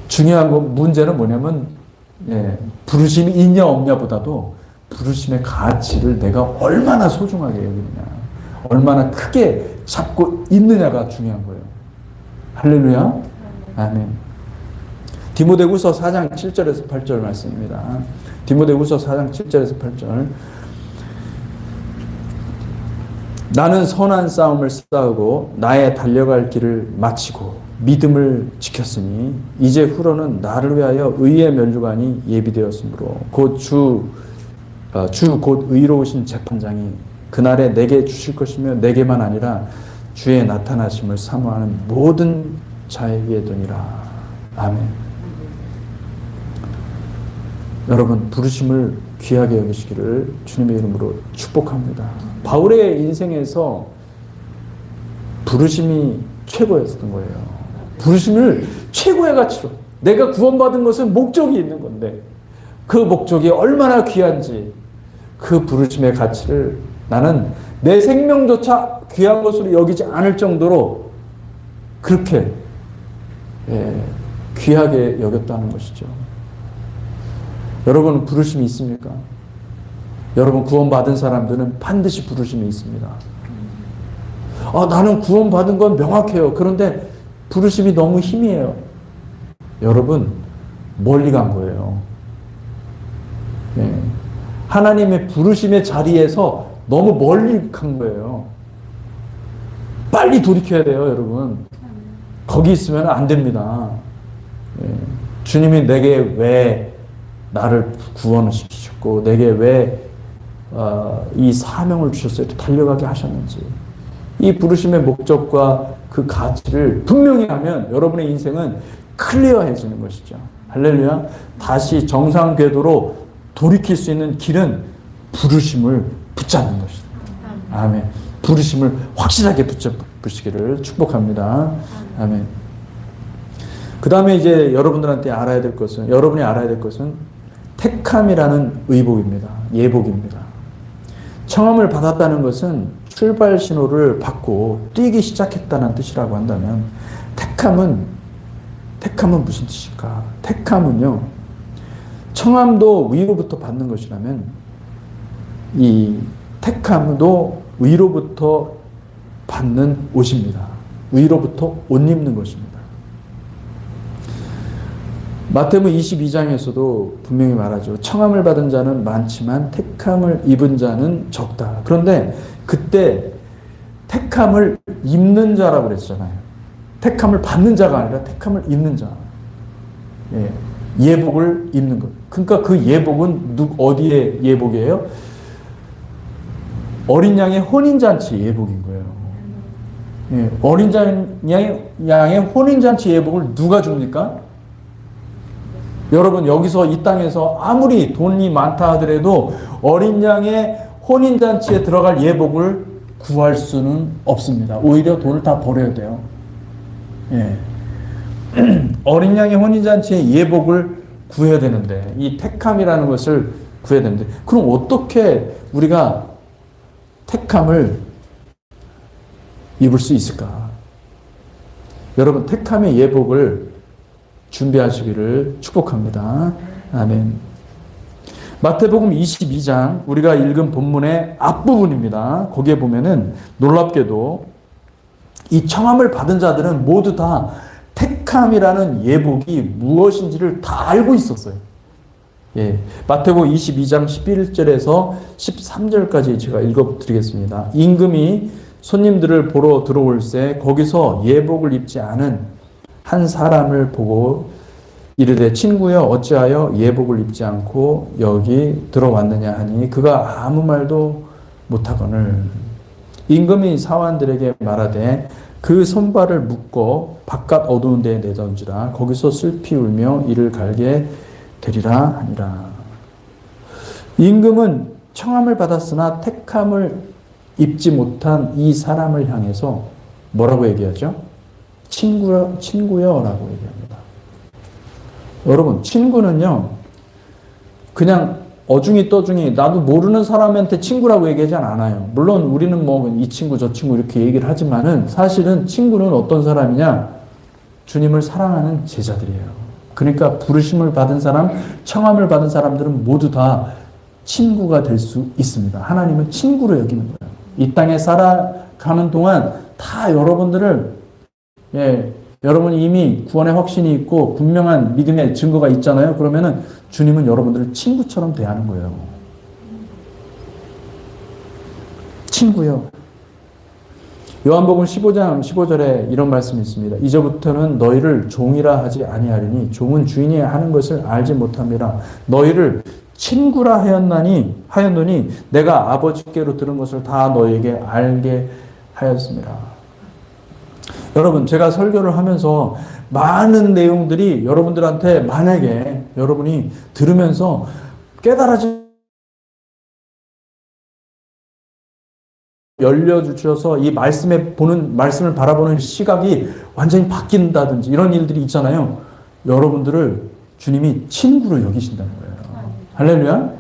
중요한 건 문제는 뭐냐면 부르심이 있냐 없냐보다도 부르심의 가치를 내가 얼마나 소중하게 여기느냐, 얼마나 크게 잡고 있느냐가 중요한 거예요. 할렐루야. 아멘. 디모데후서 4장 7절에서 8절 말씀입니다. 디모데후서 4장 7절에서 8절. 나는 선한 싸움을 싸우고 나의 달려갈 길을 마치고 믿음을 지켰으니 이제 후로는 나를 위하여 의의 면류관이 예비되었으므로 곧 주 곧 의로우신 재판장이 그날에 내게 주실 것이며 내게만 아니라 주의 나타나심을 사모하는 모든 자에게 되니라. 아멘. 여러분, 부르심을 귀하게 여기시기를 주님의 이름으로 축복합니다. 바울의 인생에서 부르심이 최고였던 거예요. 부르심을 최고의 가치로, 내가 구원받은 것은 목적이 있는 건데 그 목적이 얼마나 귀한지, 그 부르심의 가치를 나는 내 생명조차 귀한 것으로 여기지 않을 정도로 그렇게 귀하게 여겼다는 것이죠. 여러분, 부르심이 있습니까? 여러분, 구원받은 사람들은 반드시 부르심이 있습니다. 나는 구원받은 건 명확해요. 그런데 부르심이 너무 희미해요. 여러분, 멀리 간 거예요. 하나님의 부르심의 자리에서 너무 멀리 간 거예요. 빨리 돌이켜야 돼요, 여러분. 거기 있으면 안 됩니다. 주님이 내게 왜 나를 구원시키셨고 내게 왜 이 사명을 주셨어요? 달려가게 하셨는지, 이 부르심의 목적과 그 가치를 분명히 하면 여러분의 인생은 클리어해지는 것이죠. 할렐루야. 다시 정상 궤도로 돌이킬 수 있는 길은 부르심을 붙잡는 것이다. 아멘. 부르심을 확실하게 붙잡으시기를 축복합니다. 아멘. 그 다음에 이제 여러분이 알아야 될 것은 택함이라는 의복입니다. 예복입니다. 청함을 받았다는 것은 출발 신호를 받고 뛰기 시작했다는 뜻이라고 한다면, 택함은 무슨 뜻일까? 택함은요, 청함도 위로부터 받는 것이라면 이 택함도 위로부터 받는 옷입니다. 위로부터 옷 입는 것입니다. 마태복음 22장에서도 분명히 말하죠. 청함을 받은 자는 많지만 택함을 입은 자는 적다. 그런데 그때 택함을 입는 자라고 그랬잖아요. 택함을 받는 자가 아니라 택함을 입는 자. 예, 예복을 입는 것. 그러니까 그 예복은 어디의 예복이에요? 어린 양의 혼인잔치 예복인 거예요. 예, 어린 양의 혼인잔치 예복을 누가 줍니까? 여러분, 여기서 이 땅에서 아무리 돈이 많다 하더라도 어린 양의 혼인잔치에 들어갈 예복을 구할 수는 없습니다. 오히려 돈을 다 버려야 돼요. 예. 어린 양의 혼인잔치의 예복을 구해야 되는데, 이 택함이라는 것을 구해야 되는데, 그럼 어떻게 우리가 택함을 입을 수 있을까? 여러분, 택함의 예복을 준비하시기를 축복합니다. 아멘. 마태복음 22장, 우리가 읽은 본문의 앞부분입니다. 거기에 보면은 놀랍게도 이 청함을 받은 자들은 모두 다 택함이라는 예복이 무엇인지를 다 알고 있었어요. 예, 마태복음 22장 11절에서 13절까지 제가 읽어드리겠습니다. 임금이 손님들을 보러 들어올새 거기서 예복을 입지 않은 한 사람을 보고 이르되 친구여 어찌하여 예복을 입지 않고 여기 들어왔느냐 하니 그가 아무 말도 못하거늘 임금이 사환들에게 말하되 그 손발을 묶어 바깥 어두운 데에 내던지라 거기서 슬피 울며 이를 갈게 되리라 하니라. 임금은 청함을 받았으나 택함을 입지 못한 이 사람을 향해서 뭐라고 얘기하죠? 친구여라고 얘기합니다. 여러분, 친구는요, 그냥 어중이 떠중이 나도 모르는 사람한테 친구라고 얘기하지 않아요. 물론 우리는 뭐 이 친구 저 친구 이렇게 얘기를 하지만은 사실은 친구는 어떤 사람이냐? 주님을 사랑하는 제자들이에요. 그러니까 부르심을 받은 사람, 청함을 받은 사람들은 모두 다 친구가 될 수 있습니다. 하나님은 친구로 여기는 거예요. 이 땅에 살아가는 동안 다 여러분들을 여러분이 이미 구원의 확신이 있고 분명한 믿음의 증거가 있잖아요. 그러면은 주님은 여러분들을 친구처럼 대하는 거예요. 친구요. 요한복음 15장 15절에 이런 말씀이 있습니다. 이제부터는 너희를 종이라 하지 아니하리니 종은 주인이 하는 것을 알지 못함이라. 너희를 친구라 하였노니 내가 아버지께로 들은 것을 다 너희에게 알게 하였습니다. 여러분, 제가 설교를 하면서 많은 내용들이 여러분들한테 만약에 여러분이 들으면서 깨달아지 열려주셔서 이 말씀을 바라보는 시각이 완전히 바뀐다든지 이런 일들이 있잖아요. 여러분들을 주님이 친구로 여기신다는 거예요. 할렐루야.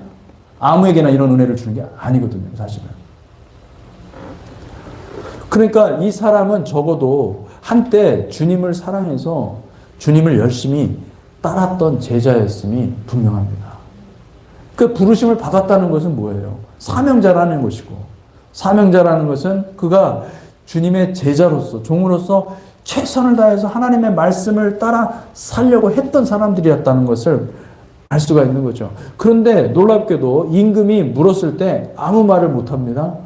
아무에게나 이런 은혜를 주는 게 아니거든요, 사실은. 그러니까 이 사람은 적어도 한때 주님을 사랑해서 주님을 열심히 따랐던 제자였음이 분명합니다. 그 부르심을 받았다는 것은 뭐예요? 사명자라는 것이고, 사명자라는 것은 그가 주님의 제자로서, 종으로서 최선을 다해서 하나님의 말씀을 따라 살려고 했던 사람들이었다는 것을 알 수가 있는 거죠. 그런데 놀랍게도 임금이 물었을 때 아무 말을 못합니다.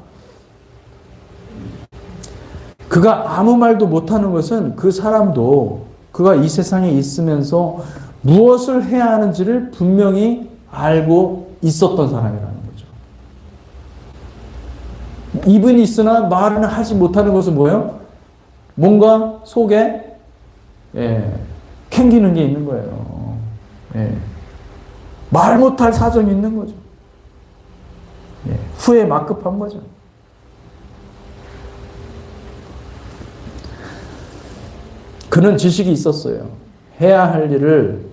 그가 아무 말도 못하는 것은 그 사람도 그가 이 세상에 있으면서 무엇을 해야 하는지를 분명히 알고 있었던 사람이라는 거죠. 입은 있으나 말은 하지 못하는 것은 뭐예요? 뭔가 속에 캥기는 게 있는 거예요. 말 못할 사정이 있는 거죠. 후에 막급한 거죠. 그는 지식이 있었어요. 해야 할 일을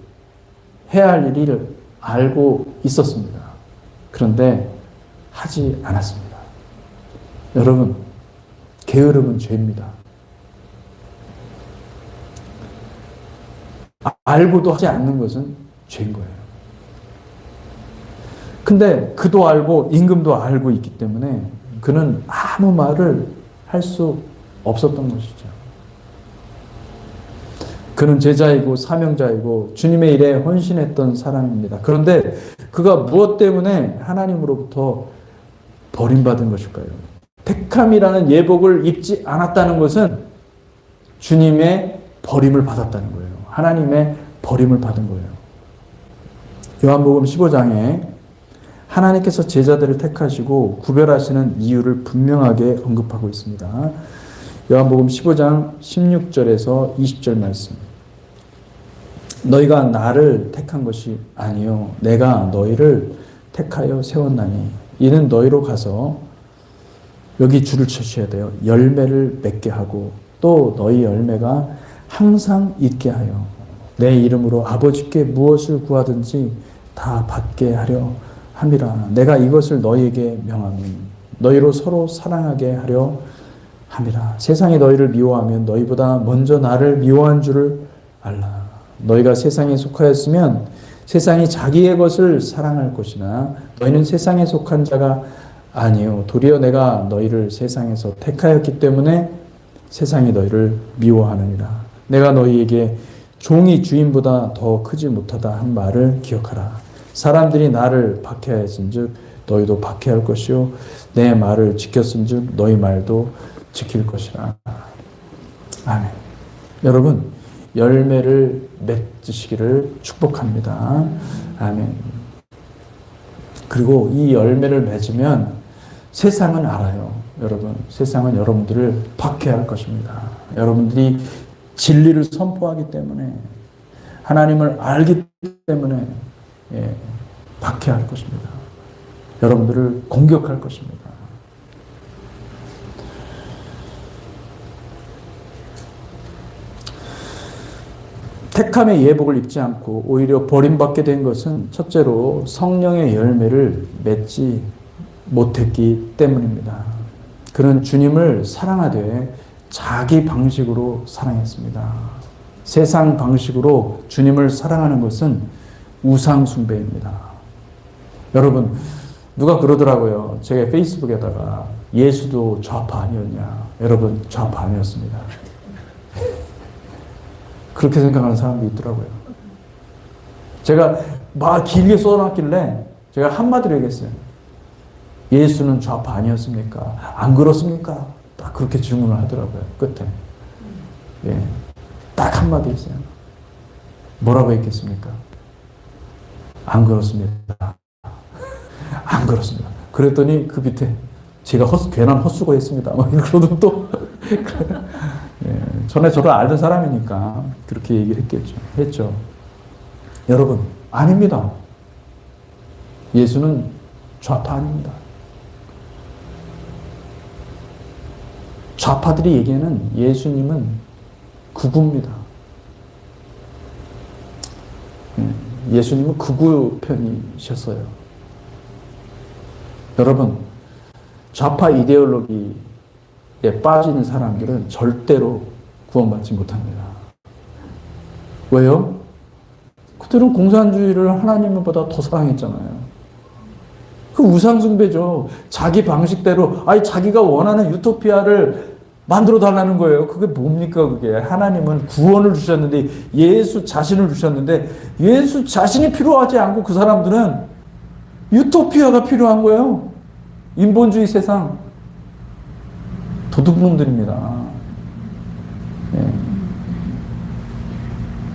알고 있었습니다. 그런데 하지 않았습니다. 여러분, 게으름은 죄입니다. 알고도 하지 않는 것은 죄인 거예요. 근데 그도 알고 임금도 알고 있기 때문에 그는 아무 말을 할 수 없었던 것이죠. 그는 제자이고 사명자이고 주님의 일에 헌신했던 사람입니다. 그런데 그가 무엇 때문에 하나님으로부터 버림받은 것일까요? 택함이라는 예복을 입지 않았다는 것은 주님의 버림을 받았다는 거예요. 하나님의 버림을 받은 거예요. 요한복음 15장에 하나님께서 제자들을 택하시고 구별하시는 이유를 분명하게 언급하고 있습니다. 요한복음 15장 16절에서 20절 말씀. 너희가 나를 택한 것이 아니요 내가 너희를 택하여 세웠나니 이는 너희로 가서 여기 줄을 쳐셔야 돼요. 열매를 맺게 하고 또 너희 열매가 항상 있게 하여 내 이름으로 아버지께 무엇을 구하든지 다 받게 하려 함이라. 내가 이것을 너희에게 명하니 너희로 서로 사랑하게 하려 함이라. 세상이 너희를 미워하면 너희보다 먼저 나를 미워한 줄을 알라. 너희가 세상에 속하였으면 세상이 자기의 것을 사랑할 것이나 너희는 세상에 속한 자가 아니요 도리어 내가 너희를 세상에서 택하였기 때문에 세상이 너희를 미워하느니라. 내가 너희에게 종이 주인보다 더 크지 못하다 한 말을 기억하라. 사람들이 나를 박해하였은즉 너희도 박해할 것이요 내 말을 지켰은즉 너희 말도 지킬 것이라. 아멘. 여러분 열매를 맺으시기를 축복합니다. 아멘. 그리고 이 열매를 맺으면 세상은 알아요. 여러분 세상은 여러분들을 박해할 것입니다. 여러분들이 진리를 선포하기 때문에 하나님을 알기 때문에 박해할 것입니다. 여러분들을 공격할 것입니다. 택함의 예복을 입지 않고 오히려 버림받게 된 것은 첫째로 성령의 열매를 맺지 못했기 때문입니다. 그는 주님을 사랑하되 자기 방식으로 사랑했습니다. 세상 방식으로 주님을 사랑하는 것은 우상 숭배입니다. 여러분 누가 그러더라고요. 제가 페이스북에다가 예수도 좌파 아니었냐. 여러분 좌파 아니었습니다. 그렇게 생각하는 사람도 있더라고요. 제가 막 길게 써놨길래 제가 한마디로 얘기했어요. 예수는 좌파 아니었습니까? 안 그렇습니까? 딱 그렇게 질문을 하더라고요. 끝에. 예, 딱 한마디 했어요. 뭐라고 했겠습니까? 안 그렇습니다. 안 그렇습니다. 그랬더니 그 밑에 제가 괜한 헛수고 했습니다. 그러더니 또 예, 전에 저를 알던 사람이니까 그렇게 얘기를 했죠. 여러분 아닙니다. 예수는 좌파 아닙니다. 좌파들이 얘기하는 예수님은 극우입니다. 예수님은 극우 편이셨어요. 여러분 좌파 이데올로기에 빠지는 사람들은 절대로 구원받지 못합니다. 왜요? 그들은 공산주의를 하나님보다 더 사랑했잖아요. 그 우상숭배죠. 자기 방식대로 자기가 원하는 유토피아를 만들어 달라는 거예요. 그게 뭡니까 그게. 하나님은 구원을 주셨는데 예수 자신을 주셨는데 예수 자신이 필요하지 않고 그 사람들은 유토피아가 필요한 거예요. 인본주의 세상. 도둑놈들입니다. 예.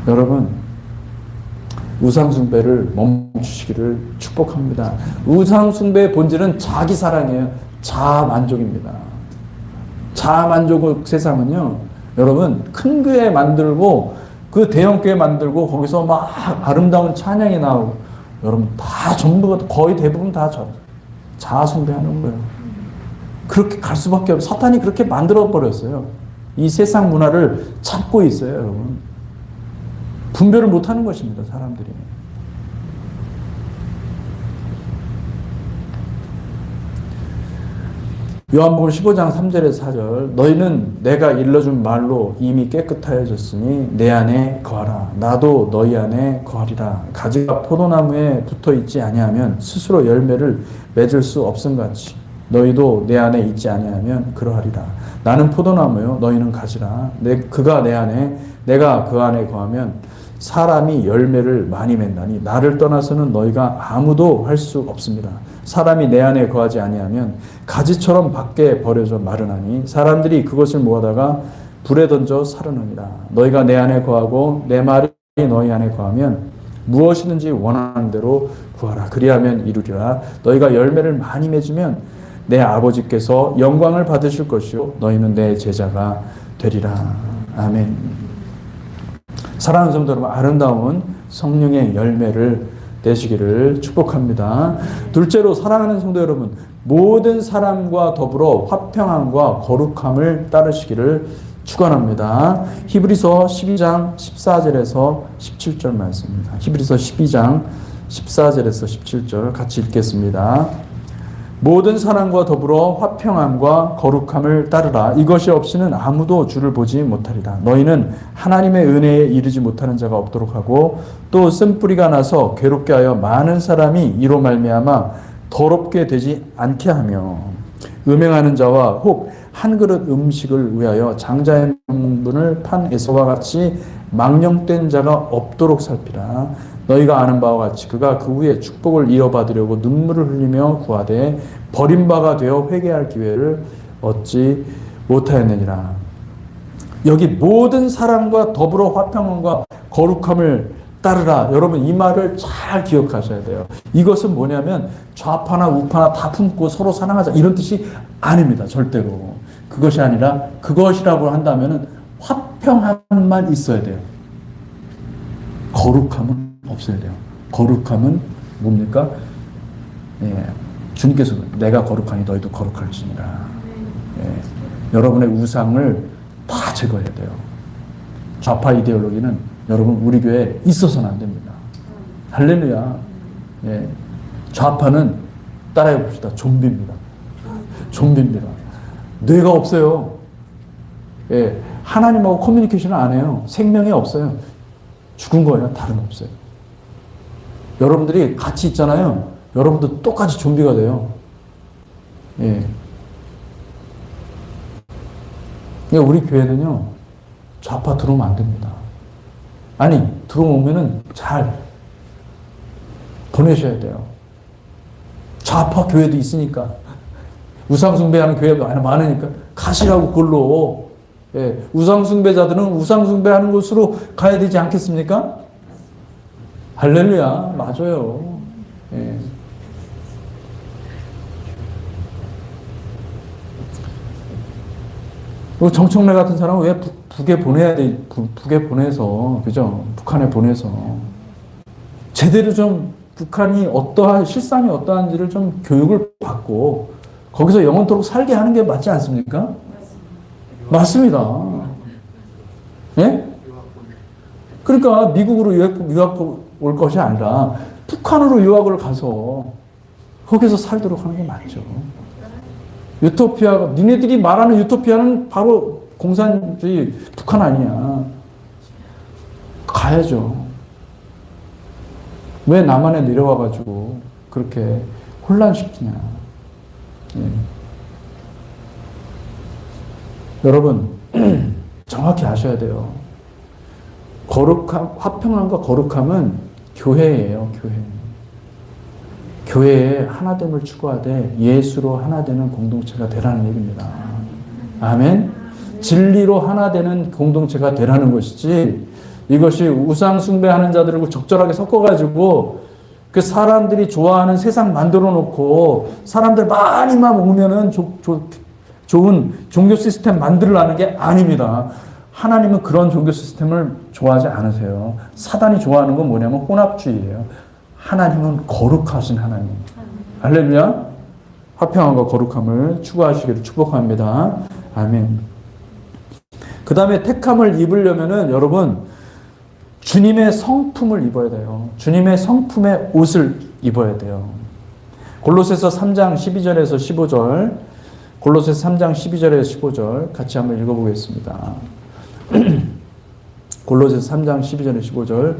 여러분 우상숭배를 멈추시기를 축복합니다. 우상숭배의 본질은 자기 사랑이에요. 자아만족입니다. 자아만족 세상은요, 여러분 큰 교회 만들고 그 대형 교회 만들고 거기서 막 아름다운 찬양이 나오고 여러분 다 전부가 거의 대부분 다 자아숭배하는 거예요. 그렇게 갈 수밖에 없어요. 사탄이 그렇게 만들어 버렸어요. 이 세상 문화를 잡고 있어요, 여러분. 분별을 못하는 것입니다, 사람들이. 요한복음 15장 3절에서 4절 너희는 내가 일러준 말로 이미 깨끗하여졌으니 내 안에 거하라. 나도 너희 안에 거하리라. 가지가 포도나무에 붙어있지 아니하면 스스로 열매를 맺을 수 없음같이 너희도 내 안에 있지 아니하면 그러하리라. 나는 포도나무요 너희는 가지라. 그가 내 안에 내가 그 안에 거하면 사람이 열매를 많이 맺나니 나를 떠나서는 너희가 아무도 할 수 없습니다. 사람이 내 안에 거하지 아니하면 가지처럼 밖에 버려져 마르나니 사람들이 그것을 모아다가 불에 던져 사르느니라. 너희가 내 안에 거하고 내 말이 너희 안에 거하면 무엇이든지 원하는 대로 구하라. 그리하면 이루리라. 너희가 열매를 많이 맺으면 내 아버지께서 영광을 받으실 것이요 너희는 내 제자가 되리라. 아멘. 사랑하는 성도 여러분, 아름다운 성령의 열매를 되시기를 축복합니다. 둘째로 사랑하는 성도 여러분, 모든 사람과 더불어 화평함과 거룩함을 따르시기를 축원합니다. 히브리서 12장 14절에서 17절 말씀입니다. 히브리서 12장 14절에서 17절 같이 읽겠습니다. 모든 사람과 더불어 화평함과 거룩함을 따르라. 이것이 없이는 아무도 주를 보지 못하리라. 너희는 하나님의 은혜에 이르지 못하는 자가 없도록 하고 또 쓴뿌리가 나서 괴롭게 하여 많은 사람이 이로 말미암아 더럽게 되지 않게 하며 음행하는 자와 혹 한 그릇 음식을 위하여 장자의 명분을 판 에서와 같이 망령된 자가 없도록 살피라. 너희가 아는 바와 같이 그가 그 후에 축복을 이어받으려고 눈물을 흘리며 구하되 버림바가 되어 회개할 기회를 얻지 못하였느니라. 여기 모든 사람과 더불어 화평함과 거룩함을 따르라. 여러분 이 말을 잘 기억하셔야 돼요. 이것은 뭐냐면 좌파나 우파나 다 품고 서로 사랑하자 이런 뜻이 아닙니다. 절대로. 그것이 아니라 그것이라고 한다면 화평함만 있어야 돼요. 거룩함은 없어야 돼요. 거룩함은 뭡니까? 예, 주님께서 내가 거룩하니 너희도 거룩할지니라. 예, 여러분의 우상을 다 제거해야 돼요. 좌파 이데올로기는 여러분 우리 교회에 있어서는 안 됩니다. 할렐루야. 예, 좌파는 따라해 봅시다. 좀비입니다. 좀비입니다. 뇌가 없어요. 예, 하나님하고 커뮤니케이션을 안 해요. 생명이 없어요. 죽은 거예요. 다름없어요. 여러분들이 같이 있잖아요. 여러분도 똑같이 좀비가 돼요. 예. 그러니까 우리 교회는요, 좌파 들어오면 안 됩니다. 아니, 들어오면은 잘 보내셔야 돼요. 좌파 교회도 있으니까. 우상숭배하는 교회가 많으니까 가시라고 그걸로. 예. 우상숭배자들은 우상숭배하는 곳으로 가야 되지 않겠습니까? 할렐루야. 맞아요. 예. 정청래 같은 사람은 왜 북에 보내야 돼? 북에 보내서, 그죠? 북한에 보내서. 제대로 좀 북한이 실상이 어떠한지를 좀 교육을 받고, 거기서 영원토록 살게 하는 게 맞지 않습니까? 맞습니다. 예? 그러니까 미국으로 유학 올 것이 아니라 북한으로 유학을 가서 거기서 살도록 하는 게 맞죠. 유토피아가, 니네들이 말하는 유토피아는 바로 공산주의 북한 아니야. 가야죠. 왜 남한에 내려와가지고 그렇게 혼란시키냐. 예. 여러분, 정확히 아셔야 돼요. 화평함과 거룩함은 교회예요, 교회. 교회의 하나됨을 추구하되 예수로 하나 되는 공동체가 되라는 얘기입니다. 아멘? 진리로 하나 되는 공동체가 되라는 것이지, 이것이 우상 숭배하는 자들을 적절하게 섞어가지고 그 사람들이 좋아하는 세상 만들어 놓고 사람들 많이만 오면은 좋은 종교 시스템 만들려는 게 아닙니다. 하나님은 그런 종교 시스템을 좋아하지 않으세요. 사단이 좋아하는 건 뭐냐면 혼합주의예요. 하나님은 거룩하신 하나님. 할렐루야. 화평함과 거룩함을 추구하시기를 축복합니다. 아멘. 그 다음에 택함을 입으려면은 여러분 주님의 성품을 입어야 돼요. 주님의 성품의 옷을 입어야 돼요. 골로새서 3장 12절에서 15절 골로새서 3장 12절에서 15절 같이 한번 읽어보겠습니다. 골로새서 3장 12절에서 15절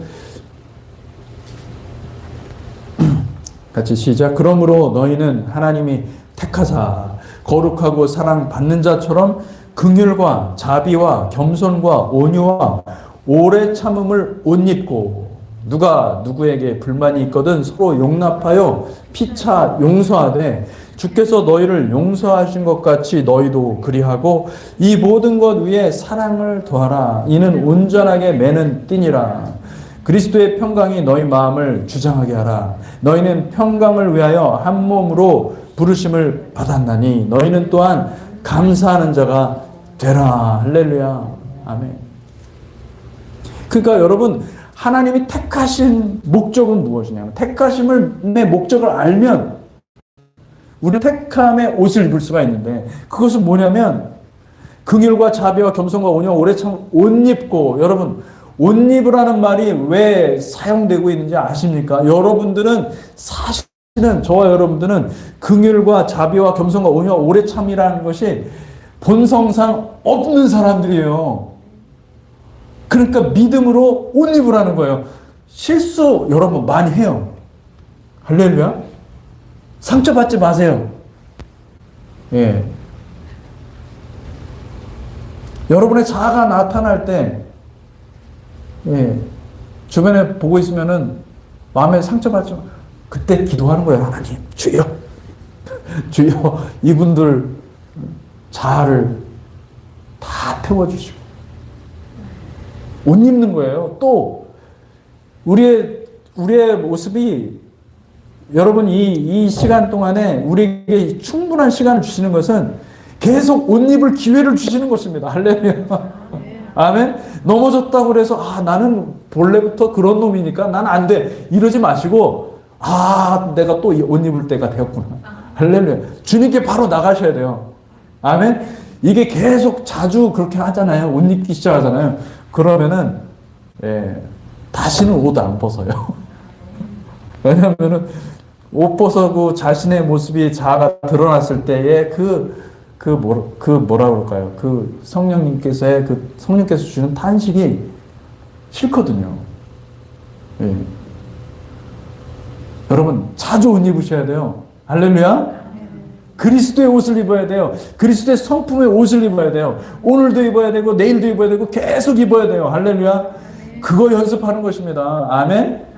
같이 시작. 그러므로 너희는 하나님이 택하사 거룩하고 사랑받는 자처럼 긍휼과 자비와 겸손과 온유와 오래 참음을 옷 입고 누가 누구에게 불만이 있거든 서로 용납하여 피차 용서하되 주께서 너희를 용서하신 것 같이 너희도 그리하고 이 모든 것 위에 사랑을 더하라. 이는 온전하게 매는 띠니라. 그리스도의 평강이 너희 마음을 주장하게 하라. 너희는 평강을 위하여 한 몸으로 부르심을 받았나니 너희는 또한 감사하는 자가 되라. 할렐루야. 아멘. 그러니까 여러분, 하나님이 택하신 목적은 무엇이냐면, 택하심의 목적을 알면 우리는 택함의 옷을 입을 수가 있는데, 그것은 뭐냐면 긍휼과 자비와 겸손과 온유와 오래 참 옷 입고, 여러분 옷 입으라는 말이 왜 사용되고 있는지 아십니까? 여러분들은 사실은 저와 여러분들은 긍휼과 자비와 겸손과 온유와 오래 참이라는 것이 본성상 없는 사람들이에요. 그러니까 믿음으로 옷 입으라는 거예요. 실수 여러분 많이 해요. 할렐루야. 상처받지 마세요. 예. 여러분의 자아가 나타날 때, 예, 주변에 보고 있으면은 마음에 상처받지 마. 그때 기도하는 거예요. 하나님, 주여, 주여, 이분들 자아를 다 태워주시고 옷 입는 거예요. 또 우리의 모습이, 여러분 이 시간 동안에 우리에게 충분한 시간을 주시는 것은 계속 옷 입을 기회를 주시는 것입니다. 할렐루야. 아멘. 넘어졌다고 그래서 나는 본래부터 그런 놈이니까 난 안 돼. 이러지 마시고 내가 또 옷 입을 때가 되었구나. 할렐루야. 주님께 바로 나가셔야 돼요. 아멘. 이게 계속 자주 그렇게 하잖아요. 옷 입기 시작하잖아요. 그러면은 다시는 옷 안 벗어요. 왜냐하면은 옷 벗어고 자신의 모습이 자아가 드러났을 때에 뭐라 그럴까요? 그 성령님께서 주시는 탄식이 싫거든요. 예. 여러분 자주 옷 입으셔야 돼요. 할렐루야. 그리스도의 옷을 입어야 돼요. 그리스도의 성품의 옷을 입어야 돼요. 오늘도 입어야 되고 내일도 입어야 되고 계속 입어야 돼요. 할렐루야. 그거 연습하는 것입니다. 아멘.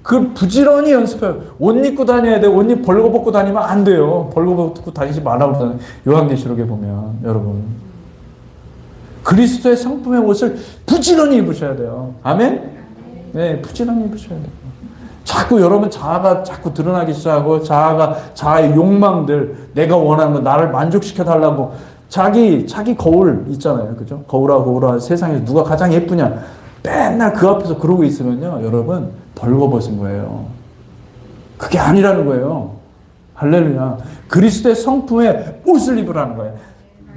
그 부지런히 연습해요. 옷 입고 다녀야 돼요. 옷 벌거벗고 다니면 안 돼요. 벌거벗고 다니지 말라고 그러잖아요. 요한계시록에 보면 여러분 그리스도의 성품의 옷을 부지런히 입으셔야 돼요. 아멘. 네, 부지런히 입으셔야 돼요. 자꾸 여러분 자아가 자꾸 드러나기 시작하고 자아의 욕망들, 내가 원하는 거, 나를 만족시켜 달라고 자기 거울 있잖아요. 그죠? 거울아 세상에서 누가 가장 예쁘냐? 맨날 그 앞에서 그러고 있으면요, 여러분 벌거벗은 거예요. 그게 아니라는 거예요. 할렐루야. 그리스도의 성품의 옷을 입으라는 거예요.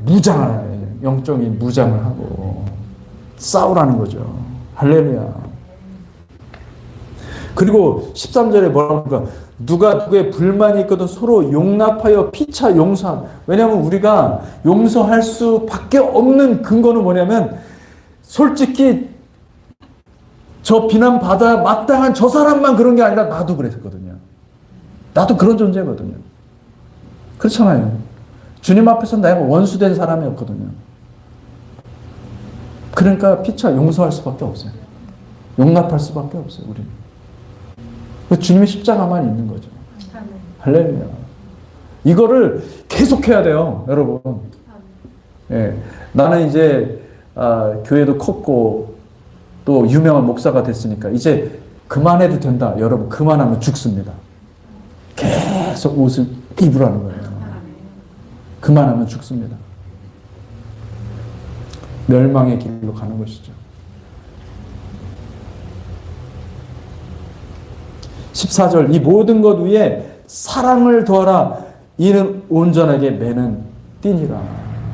무장을, 영적인 무장을 하고 싸우라는 거죠. 할렐루야. 그리고 13절에 뭐라고 합니까? 누가 누구의 불만이 있거든 서로 용납하여 피차 용서하. 왜냐하면 우리가 용서할 수밖에 없는 근거는 뭐냐면, 솔직히 저 비난받아 마땅한 저 사람만 그런 게 아니라 나도 그랬거든요. 나도 그런 존재거든요. 그렇잖아요. 주님 앞에서 내가 원수된 사람이었거든요. 그러니까 피차 용서할 수밖에 없어요. 용납할 수밖에 없어요. 우리는. 주님의 십자가만 있는 거죠. 할렐루야. 이거를 계속해야 돼요, 여러분. 예, 나는 이제 교회도 컸고 또 유명한 목사가 됐으니까 이제 그만해도 된다. 여러분, 그만하면 죽습니다. 계속 옷을 입으라는 거예요. 그만하면 죽습니다. 멸망의 길로 가는 것이죠. 14절, 이 모든 것 위에 사랑을 더하라. 이는 온전하게 매는 띠니라.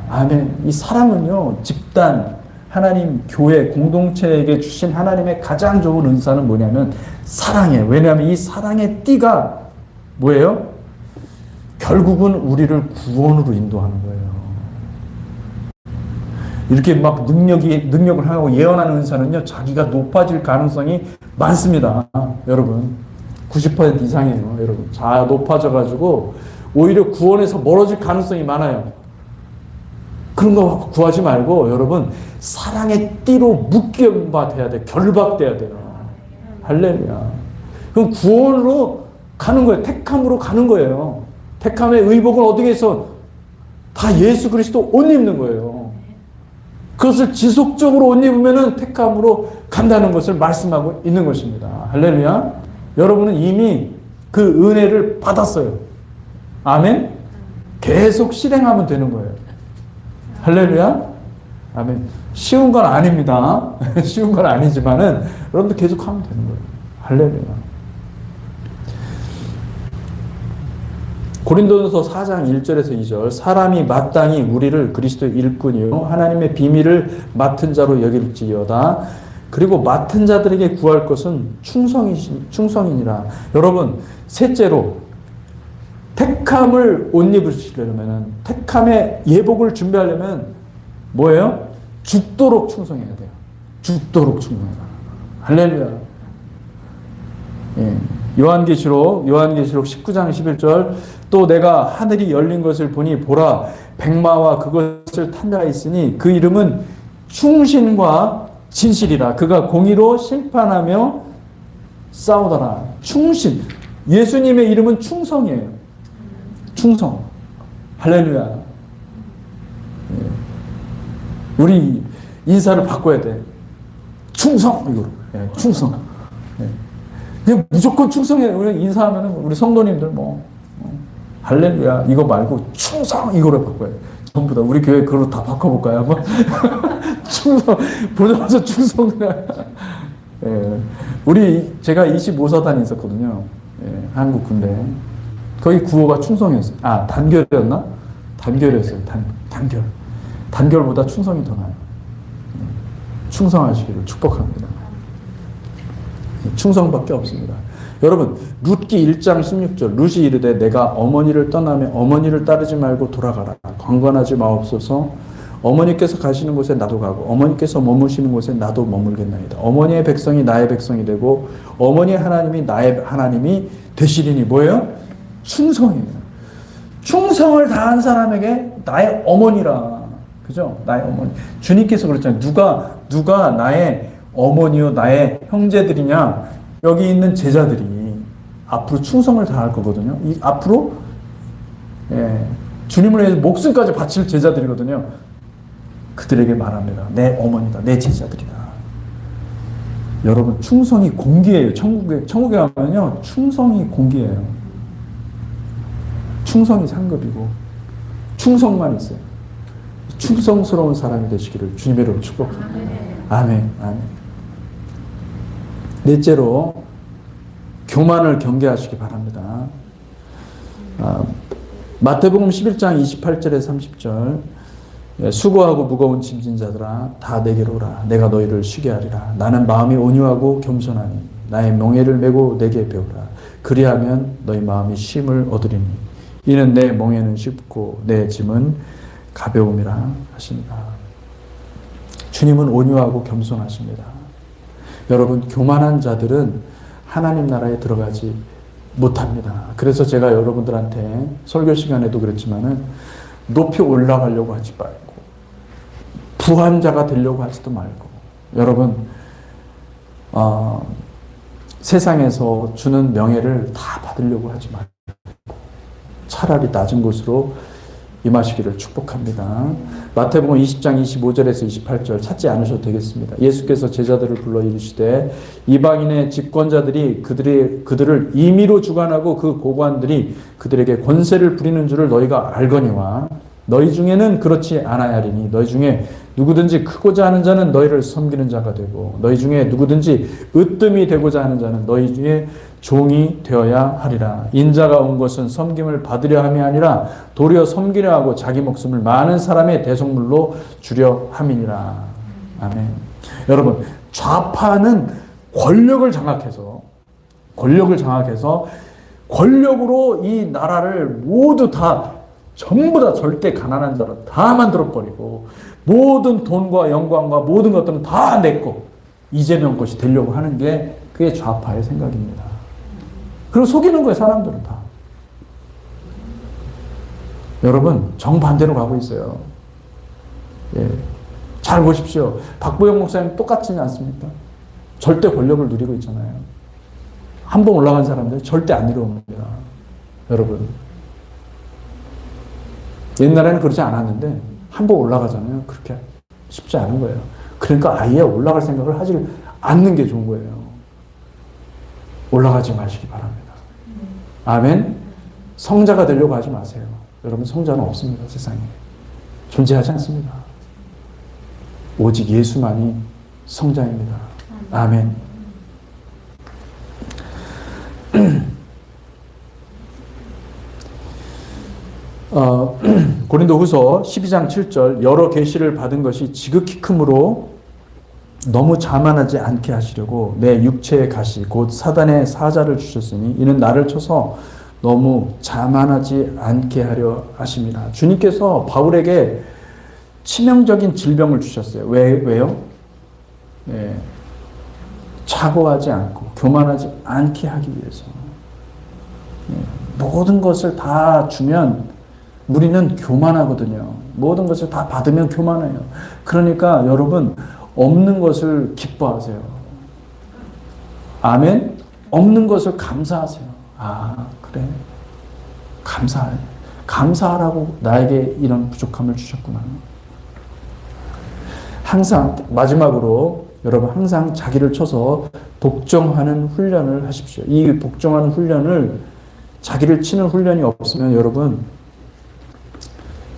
아멘. 이 사랑은요, 집단, 하나님, 교회, 공동체에게 주신 하나님의 가장 좋은 은사는 뭐냐면 사랑이에요. 왜냐하면 이 사랑의 띠가 뭐예요? 결국은 우리를 구원으로 인도하는 거예요. 이렇게 막 능력을 하고 예언하는 은사는요, 자기가 높아질 가능성이 많습니다. 여러분. 90% 이상이에요. 여러분. 자, 높아져가지고 오히려 구원에서 멀어질 가능성이 많아요. 그런 거 구하지 말고 여러분, 사랑의 띠로 묶여봐 돼야 돼. 결박돼야 돼요. 할렐루야. 그럼 구원으로 가는 거예요. 택함으로 가는 거예요. 택함의 의복은 어떻게 해서 다 예수 그리스도 옷 입는 거예요. 그것을 지속적으로 옷 입으면은 택함으로 간다는 것을 말씀하고 있는 것입니다. 할렐루야. 여러분은 이미 그 은혜를 받았어요. 아멘. 계속 실행하면 되는 거예요. 할렐루야. 아멘. 쉬운 건 아닙니다. 쉬운 건 아니지만은 여러분들 계속 하면 되는 거예요. 할렐루야. 고린도전서 4장 1절에서 2절 사람이 마땅히 우리를 그리스도의 일꾼이요 하나님의 비밀을 맡은 자로 여길지어다. 그리고 맡은 자들에게 구할 것은 충성이니라. 여러분, 셋째로 택함을 옷 입으시려면, 택함의 예복을 준비하려면 뭐예요? 죽도록 충성해야 돼요. 죽도록 충성해라. 할렐루야. 예. 요한계시록 19장 11절 또 내가 하늘이 열린 것을 보니 보라 백마와 그것을 탄 자가 있으니 그 이름은 충신과 진실이라. 그가 공의로 심판하며 싸우더라. 충신. 예수님의 이름은 충성이에요. 충성. 할렐루야. 예. 우리 인사를 바꿔야 돼. 충성. 이거로. 예, 충성. 예. 그냥 무조건 충성해. 우리 인사하면은 우리 성도님들 할렐루야 이거 말고 충성 이거로 바꿔요. 전부 다 우리 교회 그걸로 다 바꿔볼까요? 한번 충성 보자마자 충성. 예. 제가 25사단에 있었거든요. 예. 한국 군대. 거기 구호가 충성이었어요. 아 단결이었나? 단결이었어요. 단결. 단결보다 충성이 더 나아요. 예. 충성하시기를 축복합니다. 충성밖에 없습니다. 여러분 룻기 1장 16절 룻이 이르되 내가 어머니를 떠나며 어머니를 따르지 말고 돌아가라. 관관하지 마옵소서. 어머니께서 가시는 곳에 나도 가고 어머니께서 머무시는 곳에 나도 머물겠나이다. 어머니의 백성이 나의 백성이 되고 어머니의 하나님이 나의 하나님이 되시리니. 뭐예요? 충성이에요. 충성을 다한 사람에게 나의 어머니라. 그죠? 나의 어머니. 주님께서 그랬잖아요. 누가 나의 어머니요 나의 형제들이냐? 여기 있는 제자들이 앞으로 충성을 다할 거거든요. 앞으로 주님을 위해서 목숨까지 바칠 제자들이거든요. 그들에게 말합니다. 내 어머니다. 내 제자들이다. 여러분 충성이 공기예요. 천국에 가면요. 충성이 공기예요. 충성이 상급이고 충성만 있어요. 충성스러운 사람이 되시기를 주님의 이름으로 축복합니다. 아멘. 아멘. 넷째로 교만을 경계하시기 바랍니다. 마태복음 11장 28절에서 30절 수고하고 무거운 짐진 자들아 다 내게로 오라. 내가 너희를 쉬게 하리라. 나는 마음이 온유하고 겸손하니 나의 멍에를 메고 내게 배우라. 그리하면 너희 마음이 쉼을 얻으리니 이는 내 멍에는 쉽고 내 짐은 가벼움이라 하십니다. 주님은 온유하고 겸손하십니다. 여러분 교만한 자들은 하나님 나라에 들어가지 못합니다. 그래서 제가 여러분들한테 설교 시간에도 그랬지만은 높이 올라가려고 하지 말고 부한 자가 되려고 하지도 말고 여러분 세상에서 주는 명예를 다 받으려고 하지 말고 차라리 낮은 곳으로 임하시기를 축복합니다. 마태복음 20장 25절에서 28절 찾지 않으셔도 되겠습니다. 예수께서 제자들을 불러 이르시되 이방인의 집권자들이 그들을 임의로 주관하고 그 고관들이 그들에게 권세를 부리는 줄을 너희가 알거니와 너희 중에는 그렇지 않아야 하리니 너희 중에 누구든지 크고자 하는 자는 너희를 섬기는 자가 되고 너희 중에 누구든지 으뜸이 되고자 하는 자는 너희 중에 종이 되어야 하리라. 인자가 온 것은 섬김을 받으려 함이 아니라 도리어 섬기려 하고 자기 목숨을 많은 사람의 대속물로 주려 함이니라. 아멘. 여러분 권력으로 이 나라를 모두 다 전부 다 절대 가난한 자로 다 만들어버리고 모든 돈과 영광과 모든 것들은 다 내 거, 이재명 것이 되려고 하는 게 그게 좌파의 생각입니다. 그리고 속이는 거예요, 사람들은 다. 여러분, 정반대로 가고 있어요. 예. 잘 보십시오. 박보영 목사님 똑같지 않습니까? 절대 권력을 누리고 있잖아요. 한 번 올라간 사람들 절대 안 내려옵니다. 여러분. 옛날에는 그러지 않았는데 한 번 올라가잖아요. 그렇게 쉽지 않은 거예요. 그러니까 아예 올라갈 생각을 하지 않는 게 좋은 거예요. 올라가지 마시기 바랍니다. 아멘. 성자가 되려고 하지 마세요. 여러분, 성자는 없습니다. 세상에. 존재하지 않습니다. 오직 예수만이 성자입니다. 아멘. 고린도후서 12장 7절 여러 계시를 받은 것이 지극히 크므로 너무 자만하지 않게 하시려고 내 육체의 가시 곧 사단의 사자를 주셨으니 이는 나를 쳐서 너무 자만하지 않게 하려 하십니다. 주님께서 바울에게 치명적인 질병을 주셨어요. 왜요? 네. 착오하지 않고 교만하지 않게 하기 위해서. 네. 모든 것을 다 주면 우리는 교만하거든요. 모든 것을 다 받으면 교만해요. 그러니까 여러분, 없는 것을 기뻐하세요. 아멘? 없는 것을 감사하세요. 아, 그래. 감사해. 감사하라고 나에게 이런 부족함을 주셨구나. 항상, 마지막으로 여러분 항상 자기를 쳐서 복종하는 훈련을 하십시오. 이 복종하는 훈련을, 자기를 치는 훈련이 없으면 여러분,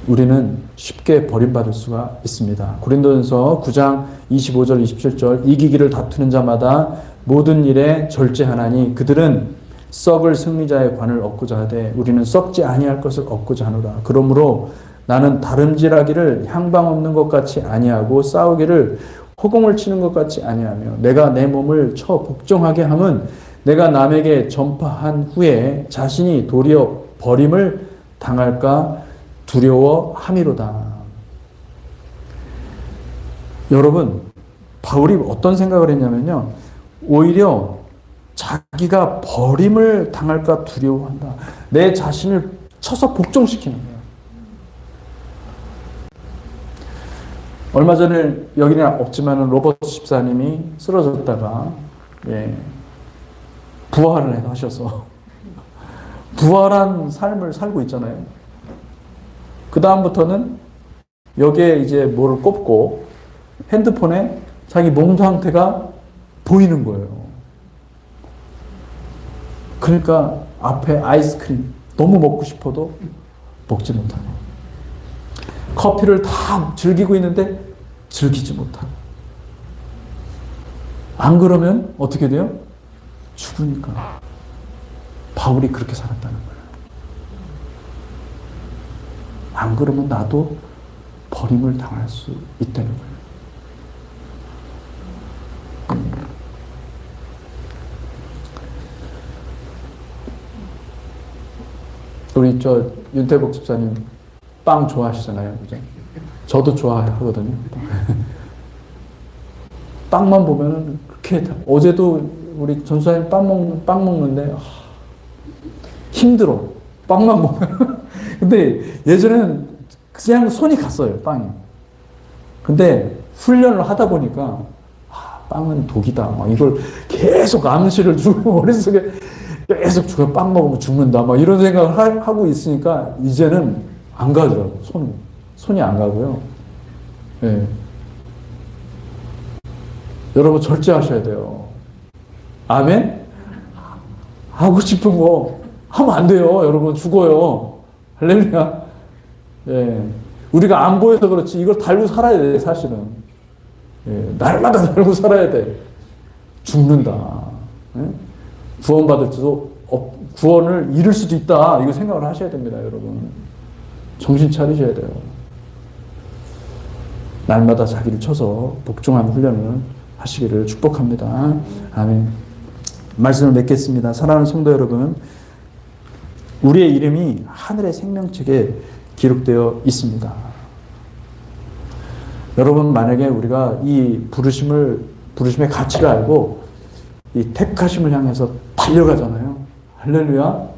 우리는 쉽게 버림받을 수가 있습니다. 고린도전서 9장 25절 27절 이기기를 다투는 자마다 모든 일에 절제하나니 그들은 썩을 승리자의 관을 얻고자 하되 우리는 썩지 아니할 것을 얻고자 하노라. 그러므로 나는 다름질하기를 향방 없는 것 같이 아니하고 싸우기를 허공을 치는 것 같이 아니하며 내가 내 몸을 쳐 복종하게 함은 내가 남에게 전파한 후에 자신이 도리어 버림을 당할까 두려워함이로다. 여러분, 바울이 어떤 생각을 했냐면요. 오히려 자기가 버림을 당할까 두려워한다. 내 자신을 쳐서 복종시키는 거예요. 얼마 전에 여기는 없지만 로버트 집사님이 쓰러졌다가 부활을 하셔서 부활한 삶을 살고 있잖아요. 그 다음부터는 여기에 이제 뭐를 꼽고 핸드폰에 자기 몸 상태가 보이는 거예요. 그러니까 앞에 아이스크림 너무 먹고 싶어도 먹지 못하고 커피를 다 즐기고 있는데 즐기지 못하고 안 그러면 어떻게 돼요? 죽으니까. 바울이 그렇게 살았다는 거예요. 안 그러면 나도 버림을 당할 수 있다는 거예요. 우리 윤태복 집사님 빵 좋아하시잖아요. 그죠? 저도 좋아하거든요. 빵만 보면은 그렇게 어제도 우리 전수사님 빵 먹는데 힘들어. 빵만 보면. 근데 예전에는 그냥 손이 갔어요, 빵이. 근데 훈련을 하다 보니까 빵은 독이다. 막 이걸 계속 암시를 주고 머릿속에 계속 죽어 빵 먹으면 죽는다. 막 이런 생각을 하고 있으니까 이제는 안 가더라고요. 손이 안 가고요. 네. 여러분 절제하셔야 돼요. 아멘? 하고 싶은 거 하면 안 돼요. 여러분 죽어요. 할렐루야. 예. 우리가 안 보여서 그렇지 이걸 달고 살아야 돼, 사실은. 예. 날마다 달고 살아야 돼. 죽는다. 예? 구원받을 수도 구원을 잃을 수도 있다. 이거 생각을 하셔야 됩니다, 여러분. 정신 차리셔야 돼요. 날마다 자기를 쳐서 복종하는 훈련을 하시기를 축복합니다. 아멘. 말씀을 맺겠습니다. 사랑하는 성도 여러분, 우리의 이름이 하늘의 생명책에 기록되어 있습니다. 여러분, 만약에 우리가 이 부르심의 가치를 알고 이 택하심을 향해서 달려가잖아요. 할렐루야.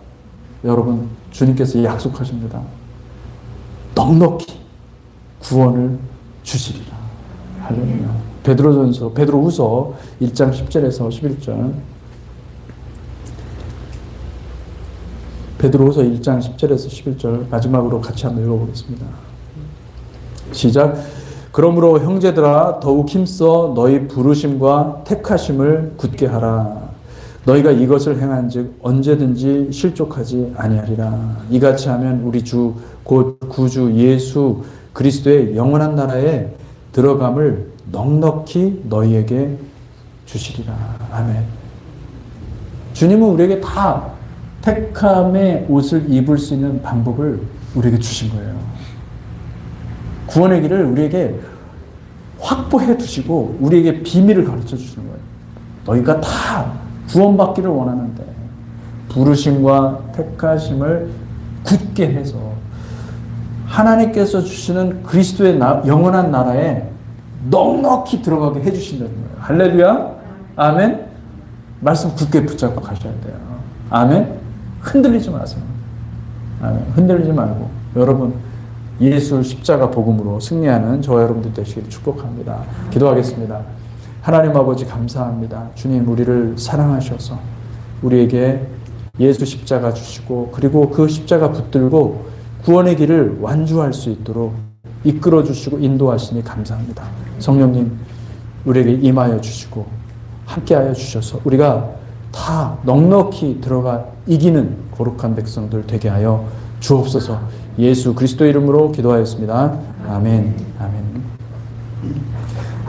여러분, 주님께서 약속하십니다. 넉넉히 구원을 주시리라. 할렐루야. 베드로후서 1장 10절에서 11절. 베드로후서 1장 10절에서 11절 마지막으로 같이 한번 읽어보겠습니다. 시작. 그러므로 형제들아 더욱 힘써 너희 부르심과 택하심을 굳게 하라. 너희가 이것을 행한즉 언제든지 실족하지 아니하리라. 이같이 하면 우리 주 곧 구주 예수 그리스도의 영원한 나라에 들어감을 넉넉히 너희에게 주시리라. 아멘. 주님은 우리에게 다 택함의 옷을 입을 수 있는 방법을 우리에게 주신 거예요. 구원의 길을 우리에게 확보해 두시고 우리에게 비밀을 가르쳐 주시는 거예요. 너희가 다 구원받기를 원하는데 부르심과 택하심을 굳게 해서 하나님께서 주시는 그리스도의 영원한 나라에 넉넉히 들어가게 해주신다는 거예요. 할렐루야. 아멘. 말씀 굳게 붙잡고 가셔야 돼요. 아멘. 흔들리지 마세요. 아멘. 흔들리지 말고 여러분 예수 십자가 복음으로 승리하는 저와 여러분들 되시기를 축복합니다. 기도하겠습니다. 하나님 아버지 감사합니다. 주님, 우리를 사랑하셔서 우리에게 예수 십자가 주시고 그리고 그 십자가 붙들고 구원의 길을 완주할 수 있도록 이끌어 주시고 인도하시니 감사합니다. 성령님, 우리에게 임하여 주시고 함께하여 주셔서 우리가 다 넉넉히 들어가 이기는 거룩한 백성들 되게 하여 주옵소서. 예수 그리스도 이름으로 기도하였습니다. 아멘. 아멘.